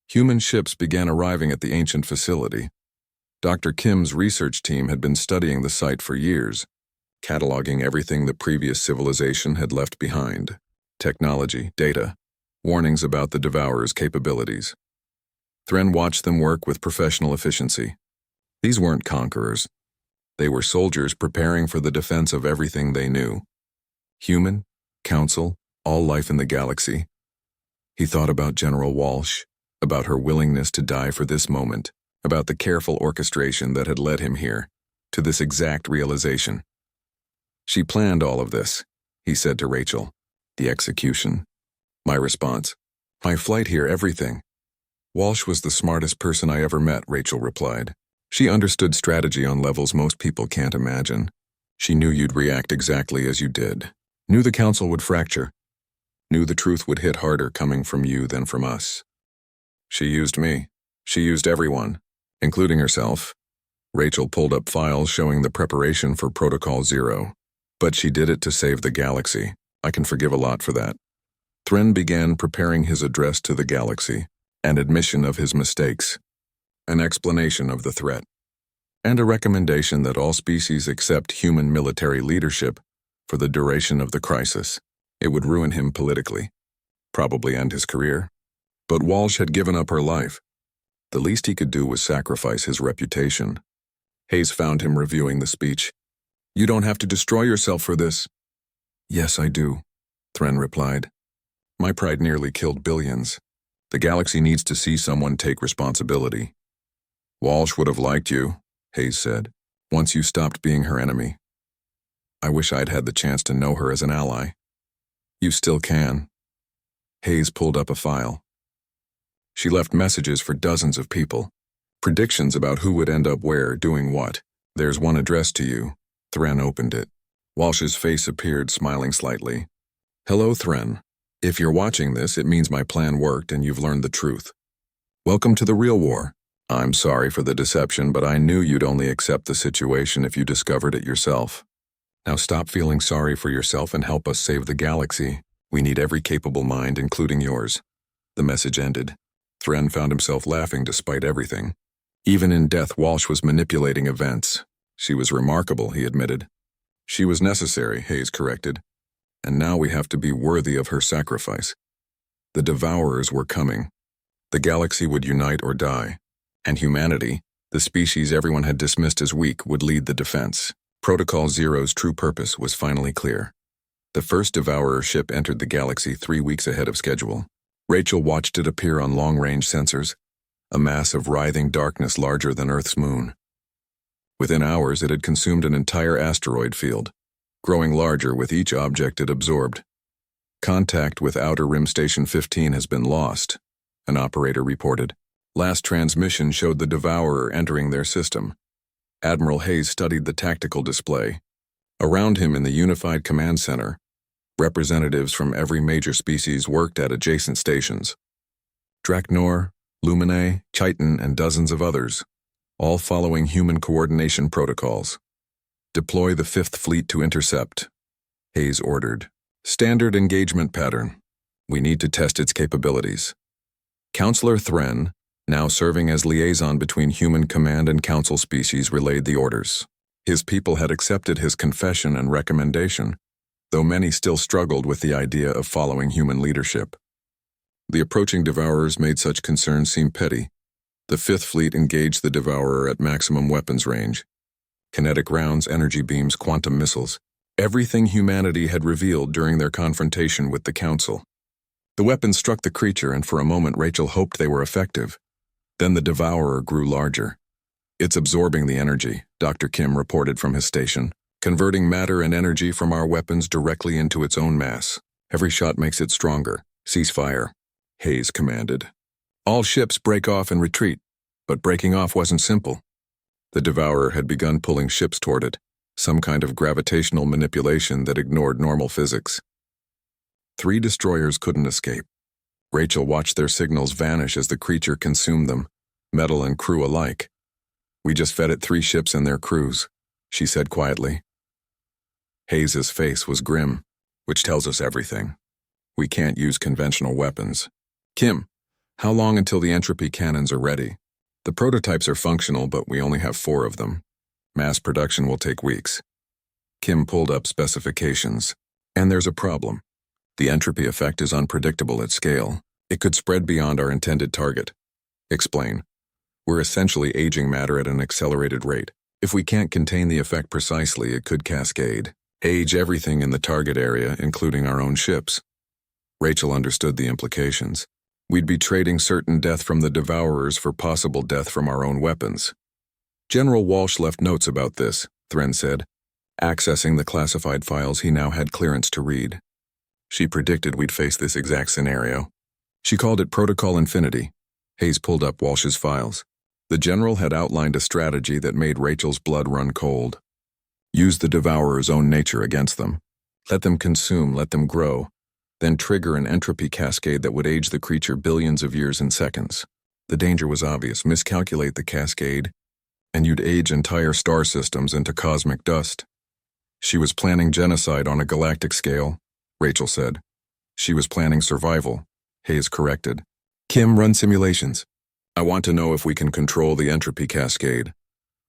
human ships began arriving at the ancient facility. Dr. Kim's research team had been studying the site for years, cataloging everything the previous civilization had left behind. Technology, data, warnings about the Devourers' capabilities. Thren watched them work with professional efficiency. These weren't conquerors. They were soldiers preparing for the defense of everything they knew. Human, council, all life in the galaxy. He thought about General Walsh, about her willingness to die for this moment, about the careful orchestration that had led him here, to this exact realization. She planned all of this, he said to Rachel. The execution. My response. My flight here, everything. Walsh was the smartest person I ever met, Rachel replied. She understood strategy on levels most people can't imagine. She knew you'd react exactly as you did. Knew the council would fracture. Knew the truth would hit harder coming from you than from us. She used me. She used everyone, including herself. Rachel pulled up files showing the preparation for Protocol Zero. But she did it to save the galaxy. I can forgive a lot for that. Thren began preparing his address to the galaxy, an admission of his mistakes, an explanation of the threat, and a recommendation that all species accept human military leadership for the duration of the crisis. It would ruin him politically, probably end his career. But Walsh had given up her life. The least he could do was sacrifice his reputation. Hayes found him reviewing the speech. You don't have to destroy yourself for this. Yes, I do, Thren replied. My pride nearly killed billions. The galaxy needs to see someone take responsibility. Walsh would have liked you, Hayes said, once you stopped being her enemy. I wish I'd had the chance to know her as an ally. You still can. Hayes pulled up a file. She left messages for dozens of people. Predictions about who would end up where, doing what. There's one addressed to you. Thren opened it. Walsh's face appeared, smiling slightly. Hello, Thren. If you're watching this, it means my plan worked and you've learned the truth. Welcome to the real war. I'm sorry for the deception, but I knew you'd only accept the situation if you discovered it yourself. Now stop feeling sorry for yourself and help us save the galaxy. We need every capable mind, including yours. The message ended. Thren found himself laughing despite everything. Even in death, Walsh was manipulating events. She was remarkable, he admitted. She was necessary, Hayes corrected. And now we have to be worthy of her sacrifice. The Devourers were coming. The galaxy would unite or die. And humanity, the species everyone had dismissed as weak, would lead the defense. Protocol Zero's true purpose was finally clear. The first Devourer ship entered the galaxy 3 weeks ahead of schedule. Rachel watched it appear on long-range sensors, a mass of writhing darkness larger than Earth's moon. Within hours, it had consumed an entire asteroid field, growing larger with each object it absorbed. Contact with Outer Rim Station 15 has been lost, an operator reported. Last transmission showed the Devourer entering their system. Admiral Hayes studied the tactical display. Around him in the Unified Command Center, representatives from every major species worked at adjacent stations. Draknor, Luminae, Chiton, and dozens of others, all following human coordination protocols. Deploy the Fifth Fleet to intercept, Hayes ordered. Standard engagement pattern. We need to test its capabilities. Counselor Thren, now serving as liaison between human command and council species, relayed the orders. His people had accepted his confession and recommendation, though many still struggled with the idea of following human leadership. The approaching Devourers made such concerns seem petty. The Fifth Fleet engaged the Devourer at maximum weapons range. Kinetic rounds, energy beams, quantum missiles. Everything humanity had revealed during their confrontation with the Council. The weapons struck the creature, and for a moment Rachel hoped they were effective. Then the Devourer grew larger. It's absorbing the energy, Dr. Kim reported from his station, converting matter and energy from our weapons directly into its own mass. Every shot makes it stronger. Cease fire, Hayes commanded. All ships break off and retreat, but breaking off wasn't simple. The Devourer had begun pulling ships toward it, some kind of gravitational manipulation that ignored normal physics. 3 destroyers couldn't escape. Rachel watched their signals vanish as the creature consumed them, metal and crew alike. We just fed it 3 ships and their crews, she said quietly. Hayes's face was grim, which tells us everything. We can't use conventional weapons. Kim, how long until the entropy cannons are ready? The prototypes are functional, but we only have 4 of them. Mass production will take weeks. Kim pulled up specifications. And there's a problem. The entropy effect is unpredictable at scale. It could spread beyond our intended target. Explain. We're essentially aging matter at an accelerated rate. If we can't contain the effect precisely, it could cascade. Age everything in the target area, including our own ships. Rachel understood the implications. We'd be trading certain death from the Devourers for possible death from our own weapons. General Walsh left notes about this, Thren said, accessing the classified files he now had clearance to read. She predicted we'd face this exact scenario. She called it Protocol Infinity. Hayes pulled up Walsh's files. The general had outlined a strategy that made Rachel's blood run cold. Use the Devourer's own nature against them. Let them consume, let them grow, then trigger an entropy cascade that would age the creature billions of years in seconds. The danger was obvious. Miscalculate the cascade, and you'd age entire star systems into cosmic dust. She was planning genocide on a galactic scale, Rachel said. She was planning survival, Hayes corrected. Kim, run simulations. I want to know if we can control the entropy cascade.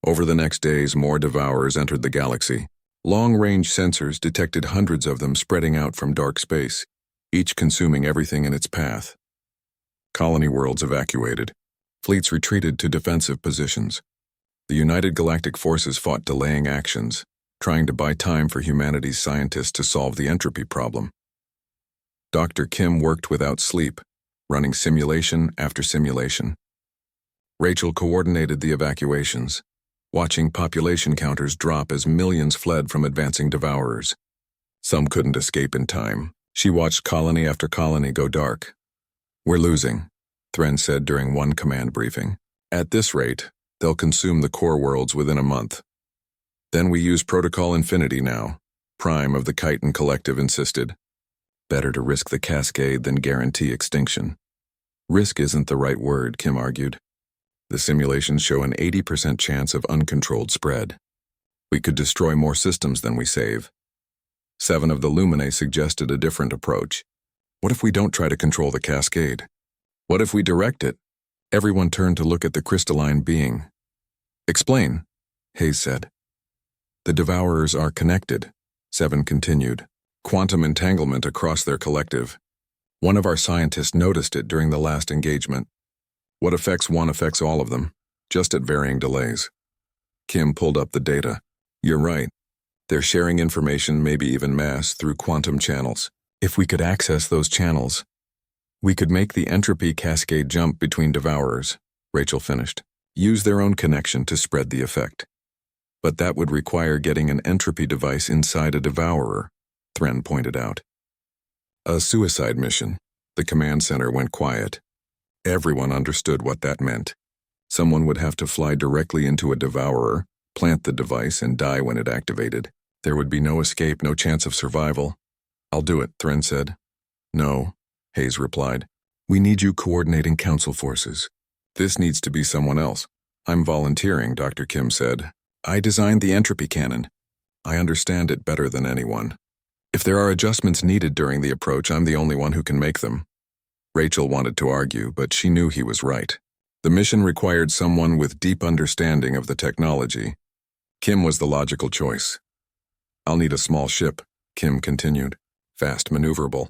Over the next days, more Devourers entered the galaxy. Long-range sensors detected hundreds of them spreading out from dark space, each consuming everything in its path. Colony worlds evacuated. Fleets retreated to defensive positions. The United Galactic Forces fought delaying actions, trying to buy time for humanity's scientists to solve the entropy problem. Dr. Kim worked without sleep, running simulation after simulation. Rachel coordinated the evacuations, watching population counters drop as millions fled from advancing devourers. Some couldn't escape in time. She watched colony after colony go dark. "We're losing," Thren said during one command briefing. "At this rate, they'll consume the core worlds within a month." "Then we use Protocol Infinity now," Prime of the Chiton Collective insisted. "Better to risk the cascade than guarantee extinction." "Risk isn't the right word," Kim argued. "The simulations show an 80% chance of uncontrolled spread. We could destroy more systems than we save." 7 of the Luminae suggested a different approach. "What if we don't try to control the cascade? What if we direct it?" Everyone turned to look at the crystalline being. "Explain," Hayes said. "The Devourers are connected," 7 continued. "Quantum entanglement across their collective. One of our scientists noticed it during the last engagement. What affects one affects all of them, just at varying delays." Kim pulled up the data. "You're right. They're sharing information, maybe even mass, through quantum channels. If we could access those channels, we could make the entropy cascade jump between Devourers," Rachel finished. "Use their own connection to spread the effect. But that would require getting an entropy device inside a Devourer," Thren pointed out. "A suicide mission." The command center went quiet. Everyone understood what that meant. Someone would have to fly directly into a Devourer, plant the device, and die when it activated. There would be no escape, no chance of survival. "I'll do it," Thren said. "No," Hayes replied. "We need you coordinating council forces. This needs to be someone else." "I'm volunteering," Dr. Kim said. "I designed the entropy cannon. I understand it better than anyone. If there are adjustments needed during the approach, I'm the only one who can make them." Rachel wanted to argue, but she knew he was right. The mission required someone with deep understanding of the technology. Kim was the logical choice. "I'll need a small ship," Kim continued, "fast maneuverable,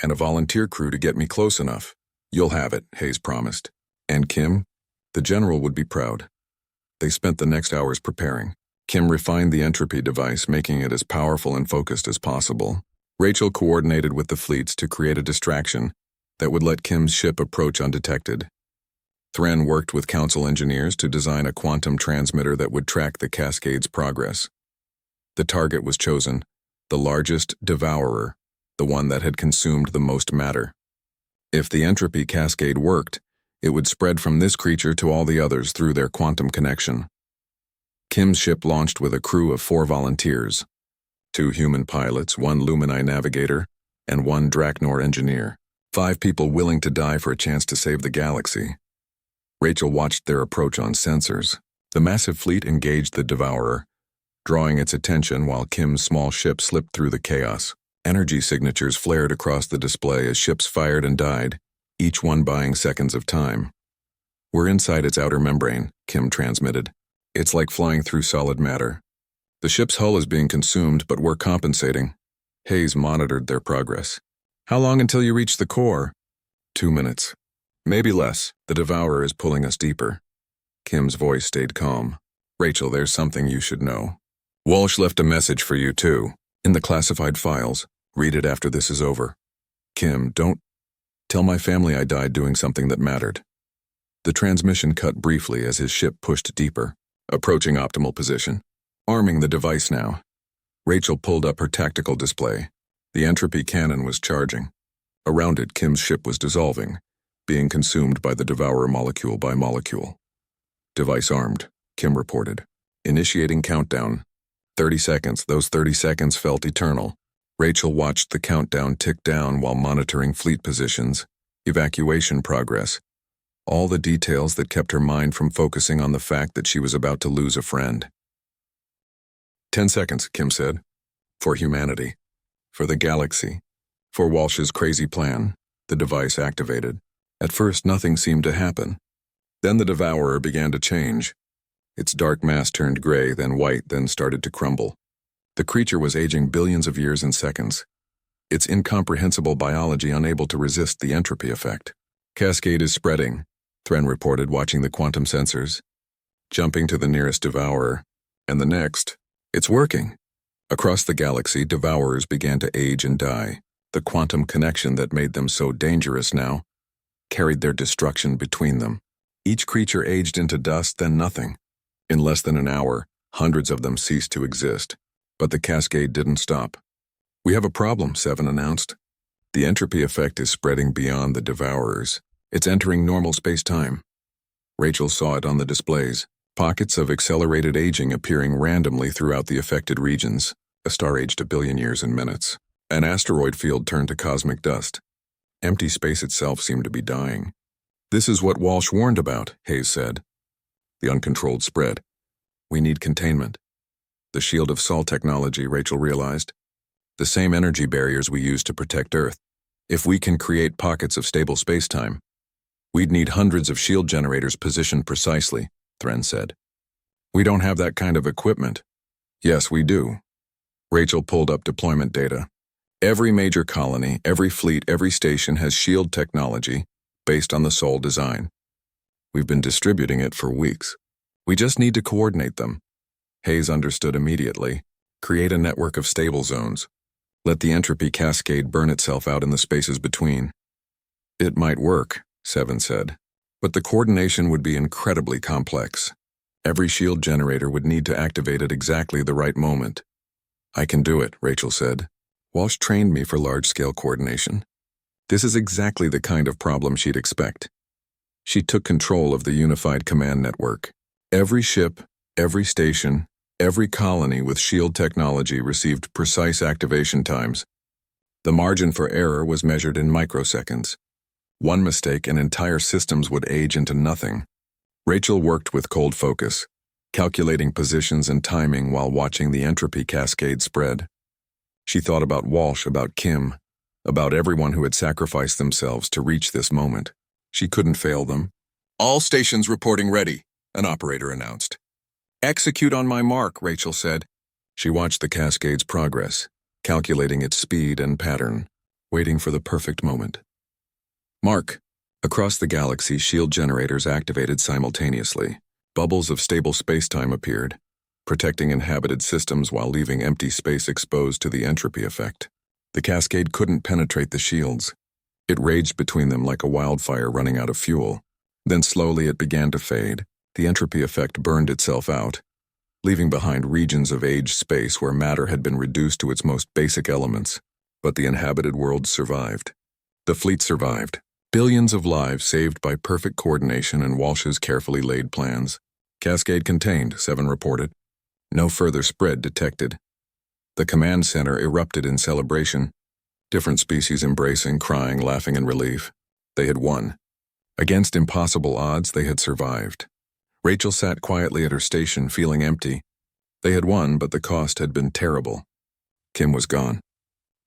and a volunteer crew to get me close enough." "You'll have it," Hayes promised. And Kim? The general would be proud. They spent the next hours preparing. Kim refined the entropy device, making it as powerful and focused as possible. Rachel coordinated with the fleets to create a distraction that would let Kim's ship approach undetected. Thren worked with council engineers to design a quantum transmitter that would track the cascade's progress. The target was chosen, the largest Devourer, the one that had consumed the most matter. If the entropy cascade worked, it would spread from this creature to all the others through their quantum connection. Kim's ship launched with a crew of 4 volunteers, 2 human pilots, 1 Luminae navigator, and 1 Drachnor engineer. 5 people willing to die for a chance to save the galaxy. Rachel watched their approach on sensors. The massive fleet engaged the Devourer, drawing its attention while Kim's small ship slipped through the chaos. Energy signatures flared across the display as ships fired and died, each one buying seconds of time. "We're inside its outer membrane," Kim transmitted. "It's like flying through solid matter. The ship's hull is being consumed, but we're compensating." Hayes monitored their progress. "How long until you reach the core?" 2 minutes. "Maybe less. The Devourer is pulling us deeper." Kim's voice stayed calm. "Rachel, there's something you should know. Walsh left a message for you too, in the classified files. Read it after this is over." "Kim, don't tell my family I died doing something that mattered." The transmission cut briefly as his ship pushed deeper, approaching optimal position. Arming the device now. Rachel pulled up her tactical display. The entropy cannon was charging. Around it, Kim's ship was dissolving, being consumed by the Devourer molecule by molecule. "Device armed," Kim reported. "Initiating countdown. 30 seconds. Those 30 seconds felt eternal." Rachel watched the countdown tick down while monitoring fleet positions, evacuation progress, all the details that kept her mind from focusing on the fact that she was about to lose a friend. 10 seconds, Kim said. "For humanity. For the galaxy. For Walsh's crazy plan." The device activated. At first, nothing seemed to happen. Then the Devourer began to change. Its dark mass turned gray, then white, then started to crumble. The creature was aging billions of years in seconds. Its incomprehensible biology unable to resist the entropy effect. "Cascade is spreading," Thren reported, watching the quantum sensors. "Jumping to the nearest Devourer. And the next. It's working." Across the galaxy, Devourers began to age and die. The quantum connection that made them so dangerous now carried their destruction between them. Each creature aged into dust, then nothing. In less than an hour, hundreds of them ceased to exist. But the cascade didn't stop. "We have a problem," Seven announced. "The entropy effect is spreading beyond the devourers. It's entering normal space-time." Rachel saw it on the displays, pockets of accelerated aging appearing randomly throughout the affected regions. A star aged 1 billion years in minutes. An asteroid field turned to cosmic dust. Empty space itself seemed to be dying. "This is what Walsh warned about," Hayes said. "The uncontrolled spread. We need containment." The shield of Sol technology, Rachel realized. The same energy barriers we use to protect Earth. If we can create pockets of stable spacetime, we'd need hundreds of shield generators positioned precisely, Thren said. "We don't have that kind of equipment." "Yes, we do." Rachel pulled up deployment data. Every major colony, every fleet, every station has shield technology based on the Sol design. We've been distributing it for weeks. We just need to coordinate them. Hayes understood immediately. Create a network of stable zones. Let the entropy cascade burn itself out in the spaces between. "It might work," Seven said, "but the coordination would be incredibly complex. Every shield generator would need to activate at exactly the right moment." "I can do it," Rachel said. "Walsh trained me for large-scale coordination." This is exactly the kind of problem she'd expect. She took control of the unified command network. Every ship, every station, every colony with shield technology received precise activation times. The margin for error was measured in microseconds. One mistake and entire systems would age into nothing. Rachel worked with cold focus, calculating positions and timing while watching the entropy cascade spread. She thought about Walsh, about Kim, about everyone who had sacrificed themselves to reach this moment. She couldn't fail them. "All stations reporting ready," an operator announced. "Execute on my mark," Rachel said. She watched the cascade's progress, calculating its speed and pattern, waiting for the perfect moment. Mark. Across the galaxy, shield generators activated simultaneously. Bubbles of stable spacetime appeared, protecting inhabited systems while leaving empty space exposed to the entropy effect. The cascade couldn't penetrate the shields. It raged between them like a wildfire running out of fuel. Then slowly it began to fade. The entropy effect burned itself out, leaving behind regions of aged space where matter had been reduced to its most basic elements. But the inhabited world survived. The fleet survived. Billions of lives saved by perfect coordination and Walsh's carefully laid plans. "Cascade contained," Seven reported. No further spread detected. The command center erupted in celebration. Different species embracing, crying, laughing in relief. They had won. Against impossible odds, they had survived. Rachel sat quietly at her station, feeling empty. They had won, but the cost had been terrible. Kim was gone.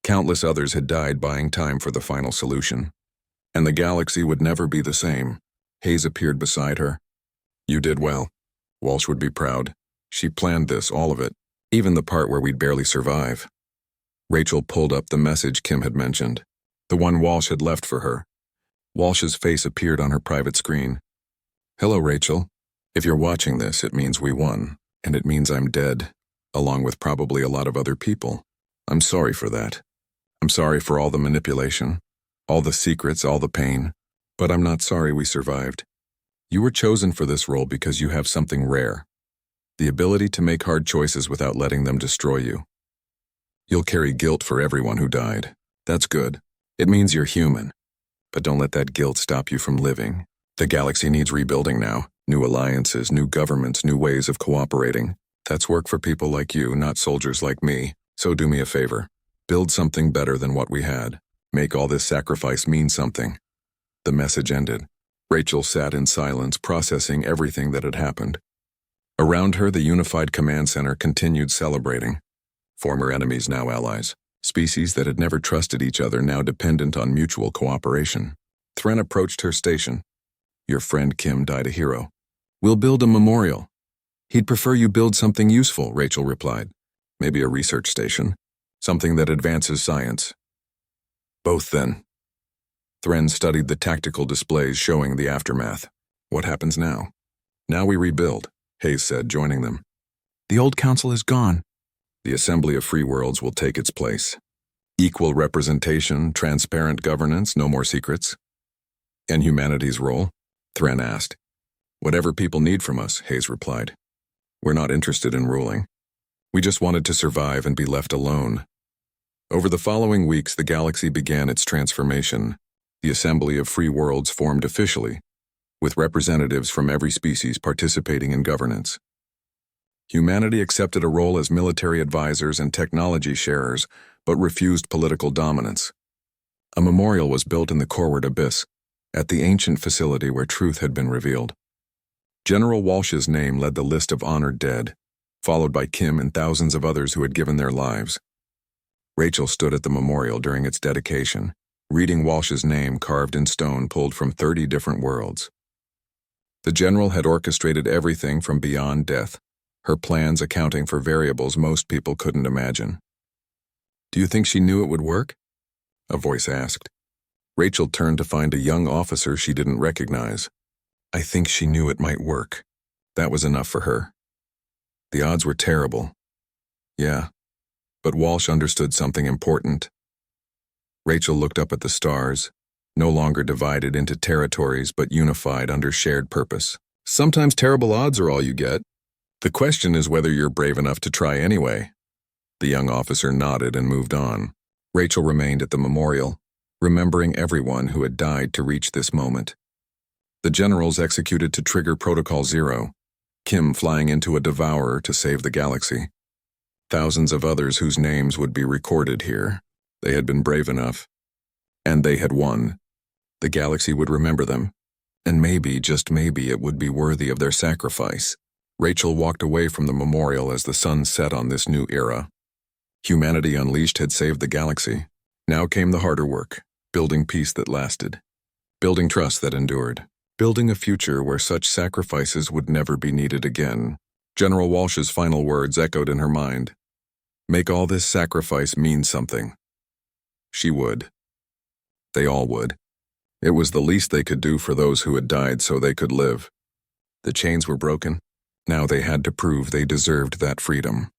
Countless others had died buying time for the final solution. And the galaxy would never be the same. Hayes appeared beside her. "You did well." Walsh would be proud. She planned this, all of it, even the part where we'd barely survive. Rachel pulled up the message Kim had mentioned, the one Walsh had left for her. Walsh's face appeared on her private screen. "Hello, Rachel. If you're watching this, it means we won, and it means I'm dead, along with probably a lot of other people. I'm sorry for that. I'm sorry for all the manipulation, all the secrets, all the pain, but I'm not sorry we survived. You were chosen for this role because you have something rare, the ability to make hard choices without letting them destroy you. You'll carry guilt for everyone who died. That's good. It means you're human. But don't let that guilt stop you from living. The galaxy needs rebuilding now. New alliances, new governments, new ways of cooperating. That's work for people like you, not soldiers like me. So do me a favor. Build something better than what we had. Make all this sacrifice mean something." The message ended. Rachel sat in silence, processing everything that had happened. Around her, the unified command center continued celebrating. Former enemies, now allies. Species that had never trusted each other, now dependent on mutual cooperation. Thren approached her station. "Your friend Kim died a hero. We'll build a memorial." "He'd prefer you build something useful," Rachel replied. "Maybe a research station. Something that advances science." "Both, then." Thren studied the tactical displays showing the aftermath. "What happens now?" "Now we rebuild," Hayes said, joining them. "The old council is gone." "The assembly of free worlds will take its place." Equal representation, transparent governance, no more secrets. And humanity's role? Thren asked. Whatever people need from us, Hayes replied. We're not interested in ruling. We just wanted to survive and be left alone. Over the following weeks, the galaxy began its transformation. The Assembly of Free Worlds formed officially, with representatives from every species participating in governance. Humanity accepted a role as military advisors and technology sharers, but refused political dominance. A memorial was built in the Corward Abyss, at the ancient facility where truth had been revealed. General Walsh's name led the list of honored dead, followed by Kim and thousands of others who had given their lives. Rachel stood at the memorial during its dedication, reading Walsh's name carved in stone pulled from 30 different worlds. The general had orchestrated everything from beyond death, her plans accounting for variables most people couldn't imagine. Do you think she knew it would work? A voice asked. Rachel turned to find a young officer she didn't recognize. I think she knew it might work. That was enough for her. The odds were terrible. Yeah, but Walsh understood something important. Rachel looked up at the stars, no longer divided into territories but unified under shared purpose. Sometimes terrible odds are all you get. The question is whether you're brave enough to try anyway. The young officer nodded and moved on. Rachel remained at the memorial, remembering everyone who had died to reach this moment. The generals executed to trigger Protocol Zero, Kim flying into a devourer to save the galaxy. Thousands of others whose names would be recorded here. They had been brave enough. And they had won. The galaxy would remember them. And maybe, just maybe, it would be worthy of their sacrifice. Rachel walked away from the memorial as the sun set on this new era. Humanity Unleashed had saved the galaxy. Now came the harder work, building peace that lasted, building trust that endured, building a future where such sacrifices would never be needed again. General Walsh's final words echoed in her mind. Make all this sacrifice mean something. She would. They all would. It was the least they could do for those who had died so they could live. The chains were broken. Now they had to prove they deserved that freedom.